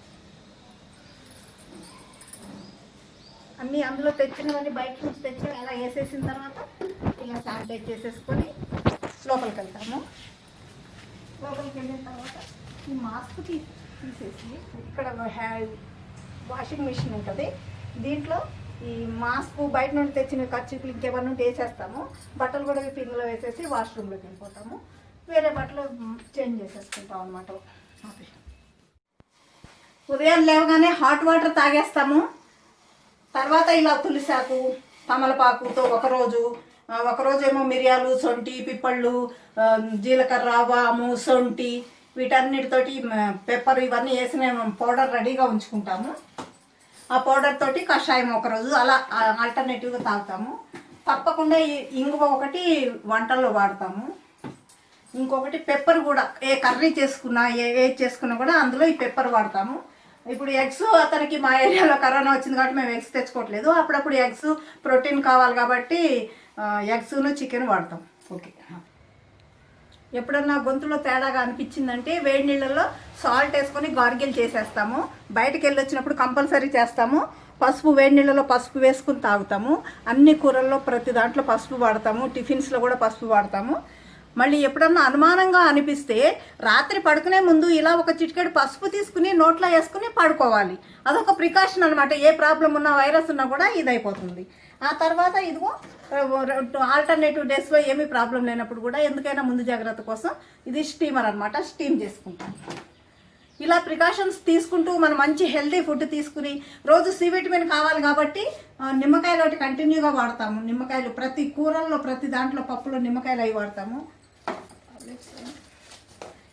అన్నీ అందులో తెచ్చినవన్నీ బయట నుంచి తెచ్చి అలా వేసేసిన తర్వాత ఇలా శానిటైజ్ చేసేసుకొని లోపలికి వెళ్తాము. లోపలికి వెళ్ళిన తర్వాత ఈ మాస్క్ తీసేసి ఇక్కడ వాషింగ్ మిషన్ ఉంటుంది. దీంట్లో ఈ మాస్క్ బయట నుండి తెచ్చిన ఖర్చులు ఇంకేమన్నా ఉంటే వేసేస్తాము. బట్టలు కూడా ఇందులో వేసేసి వాష్రూమ్లోకి వెళ్ళిపోతాము. వేరే బట్టలు చేంజ్ చేసేసుకుంటాం అన్నమాట. ఉదయం లేవగానే హాట్ వాటర్ తాగేస్తాము. తర్వాత ఇలా తులసాకు తమలపాకుతో ఒకరోజు ఏమో మిరియాలు, సొంటి, పిప్పళ్ళు, జీలకర్ర, వాము, సొంటి వీటన్నిటితోటి పెప్పర్ ఇవన్నీ వేసి మేము పౌడర్ రెడీగా ఉంచుకుంటాము. ఆ పౌడర్ తోటి కషాయం ఒకరోజు అలా ఆల్టర్నేటివ్గా తాగుతాము. తప్పకుండా ఈ ఇంగువ ఒకటి వంటల్లో వాడతాము. ఇంకొకటి పెప్పర్ కూడా ఏ కర్రీ చేసుకున్నా ఏది చేసుకున్నా కూడా అందులో ఈ పెప్పర్ వాడతాము. ఇప్పుడు ఎగ్స్ అతనికి మా ఏరియాలో కరోనా వచ్చింది కాబట్టి మేము ఎగ్స్ తెచ్చుకోవట్లేదు. అప్పుడప్పుడు ఎగ్స్ ప్రోటీన్ కావాలి కాబట్టి ఎగ్స్ను చికెన్ వాడతాం. ఓకే, ఎప్పుడన్నా గొంతులో తేడాగా అనిపించిందంటే వేడి నీళ్ళల్లో సాల్ట్ వేసుకొని గార్గిల్ చేసేస్తాము. బయటకు వెళ్ళి వచ్చినప్పుడు కంపల్సరీ చేస్తాము. పసుపు వేడి నీళ్ళలో పసుపు వేసుకుని తాగుతాము. అన్ని కూరల్లో ప్రతి దాంట్లో పసుపు వాడతాము. టిఫిన్స్లో కూడా పసుపు వాడతాము. మళ్ళీ ఎప్పుడన్నా అనుమానంగా అనిపిస్తే రాత్రి పడుకునే ముందు ఇలా ఒక చిటికెడు పసుపు తీసుకుని నోట్లో వేసుకుని పడుకోవాలి. అదొక ప్రికాషన్ అనమాట. ఏ ప్రాబ్లం ఉన్నా వైరస్ ఉన్నా కూడా ఇది అయిపోతుంది. ఆ తర్వాత ఇదిగో ఆల్టర్నేటివ్ డేస్లో ఏమీ ప్రాబ్లం లేనప్పుడు కూడా ఎందుకైనా ముందు జాగ్రత్త కోసం ఇది స్టీమర్ అనమాట, స్టీమ్ చేసుకుంటాం. ఇలా ప్రికాషన్స్ తీసుకుంటూ మనం మంచి హెల్తీ ఫుడ్ తీసుకుని రోజు సి విటమిన్ కావాలి కాబట్టి నిమ్మకాయలు ఒకటి కంటిన్యూగా వాడతాము. నిమ్మకాయలు ప్రతి కూరల్లో ప్రతి దాంట్లో పప్పులో నిమ్మకాయలు అవి వాడతాము.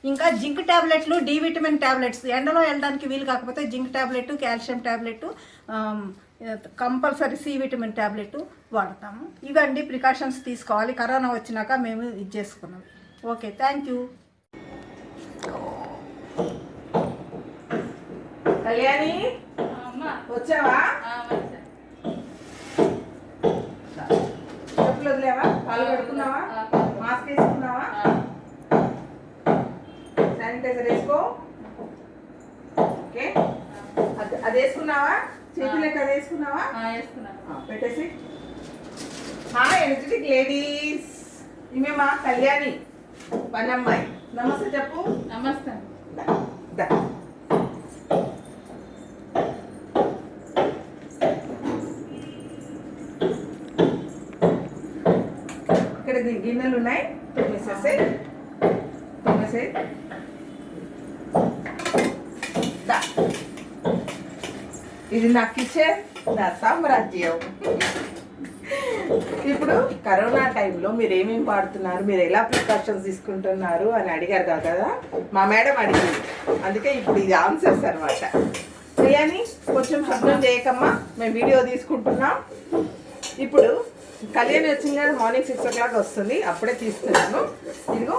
ఇంకా జింక్ ట్యాబ్లెట్లు, డి విటమిన్ ట్యాబ్లెట్స్ ఎండలో వెళ్ళడానికి వీలు కాకపోతే zinc tablet, calcium tablet, compulsory C vitamin tablet వాడతాము. ఇవండి ప్రికాషన్స్ తీసుకోవాలి. కరోనా వచ్చినాక మేము ఇది చేసుకున్నాం. Okay, thank you. కళ్యాణి వచ్చావా? చెప్పులు వదిలేవా? కాళ్ళు కడుక్కున్నావా? మాస్క్ వేసుకున్నావా? శానిటైజర్ వేసుకో. ఓకే, అది వేసుకున్నావా? చేతులకి అది వేసుకున్నావా? పెట్టేసి. ఎనర్జెటిక్ లేడీస్, ఈమె మా కళ్యాణి పనమ్మాయి. నమస్తే చెప్పు. నమస్తే. ఇక్కడ గిన్నెలు ఉన్నాయి, తొమ్మేసేసి ఇది నా కిచెన్, నా సామ్రాజ్యం. ఇప్పుడు కరోనా టైంలో మీరు ఏమేమి వాడుతున్నారు, మీరు ఎలా ప్రికాషన్స్ తీసుకుంటున్నారు అని అడిగారు కదా మా మేడం అడిగింది. అందుకే ఇప్పుడు ఇది ఆన్సర్స్ అనమాట. కళ్యాణి కొంచెం శబ్దం చేయకమ్మా, మేము వీడియో తీసుకుంటున్నాం. ఇప్పుడు కళ్యాణి వచ్చింది కదా, మార్నింగ్ 6 o'clock వస్తుంది, అప్పుడే తీస్తున్నాను. ఇదిగో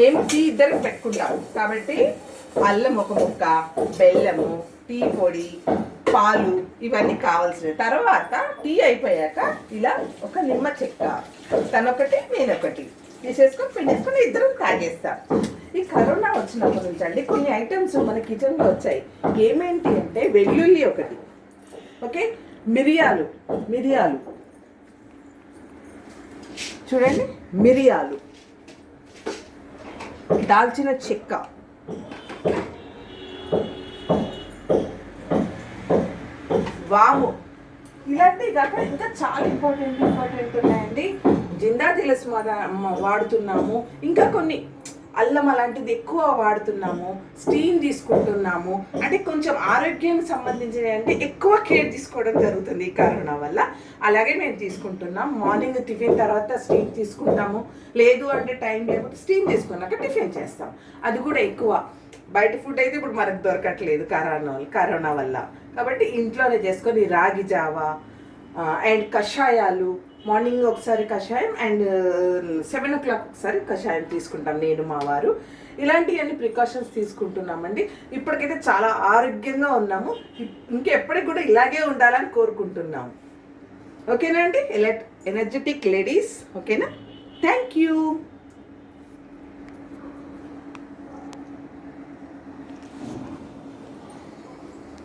మేము టీ ఇద్దరికి పెట్టుకుంటాం కాబట్టి అల్లం ఒక ముక్క, బెల్లము, టీ పొడి, పాలు ఇవన్నీ కావాల్సినవి. తర్వాత టీ అయిపోయాక ఇలా ఒక నిమ్మ చెక్క, తనొకటి నేనొకటి తీసేసుకొని పిండేసుకొని ఇద్దరం తాగేస్తాం. ఈ కరోనా వచ్చినప్పటి నుంచి అండి కొన్ని ఐటమ్స్ మన కిచెన్లో వచ్చాయి. ఏమేంటి అంటే వెల్లుల్లి ఒకటి, ఓకే, మిరియాలు చూడండి, మిరియాలు, దాల్చిన చెక్క, వాము, ఇలాంటివి కాక ఇంకా చాలా ఇంపార్టెంట్ ఉన్నాయండి. జిందా తులసి వాడుతున్నాము. ఇంకా కొన్ని అల్లం అలాంటిది ఎక్కువ వాడుతున్నాము. స్టీమ్ తీసుకుంటున్నాము. అంటే కొంచెం ఆరోగ్యానికి సంబంధించినవి అంటే ఎక్కువ కేర్ తీసుకోవడం జరుగుతుంది ఈ కరోనా వల్ల. అలాగే మేము తీసుకుంటున్నాం. మార్నింగ్ టిఫిన్ తర్వాత స్టీమ్ తీసుకుంటాము. లేదు అంటే టైం లేకపోతే స్టీమ్ తీసుకున్నాక టిఫిన్ చేస్తాం. అది కూడా ఎక్కువ. బయట ఫుడ్ అయితే ఇప్పుడు మనకు దొరకట్లేదు కరోనా వల్ల. కాబట్టి ఇంట్లోనే చేసుకొని రాగి జావా అండ్ కషాయాలు, మార్నింగ్ ఒకసారి కషాయం అండ్ 7 o'clock ఒకసారి కషాయం తీసుకుంటాం నేను మా వారు. ఇలాంటివన్నీ ప్రికాషన్స్ తీసుకుంటున్నామండి. ఇప్పటికైతే చాలా ఆరోగ్యంగా ఉన్నాము. ఇంకెప్పటికి కూడా ఇలాగే ఉండాలని కోరుకుంటున్నాము. ఓకేనా అండి, ఎనర్జెటిక్ లేడీస్? ఓకేనా, థ్యాంక్ యూ.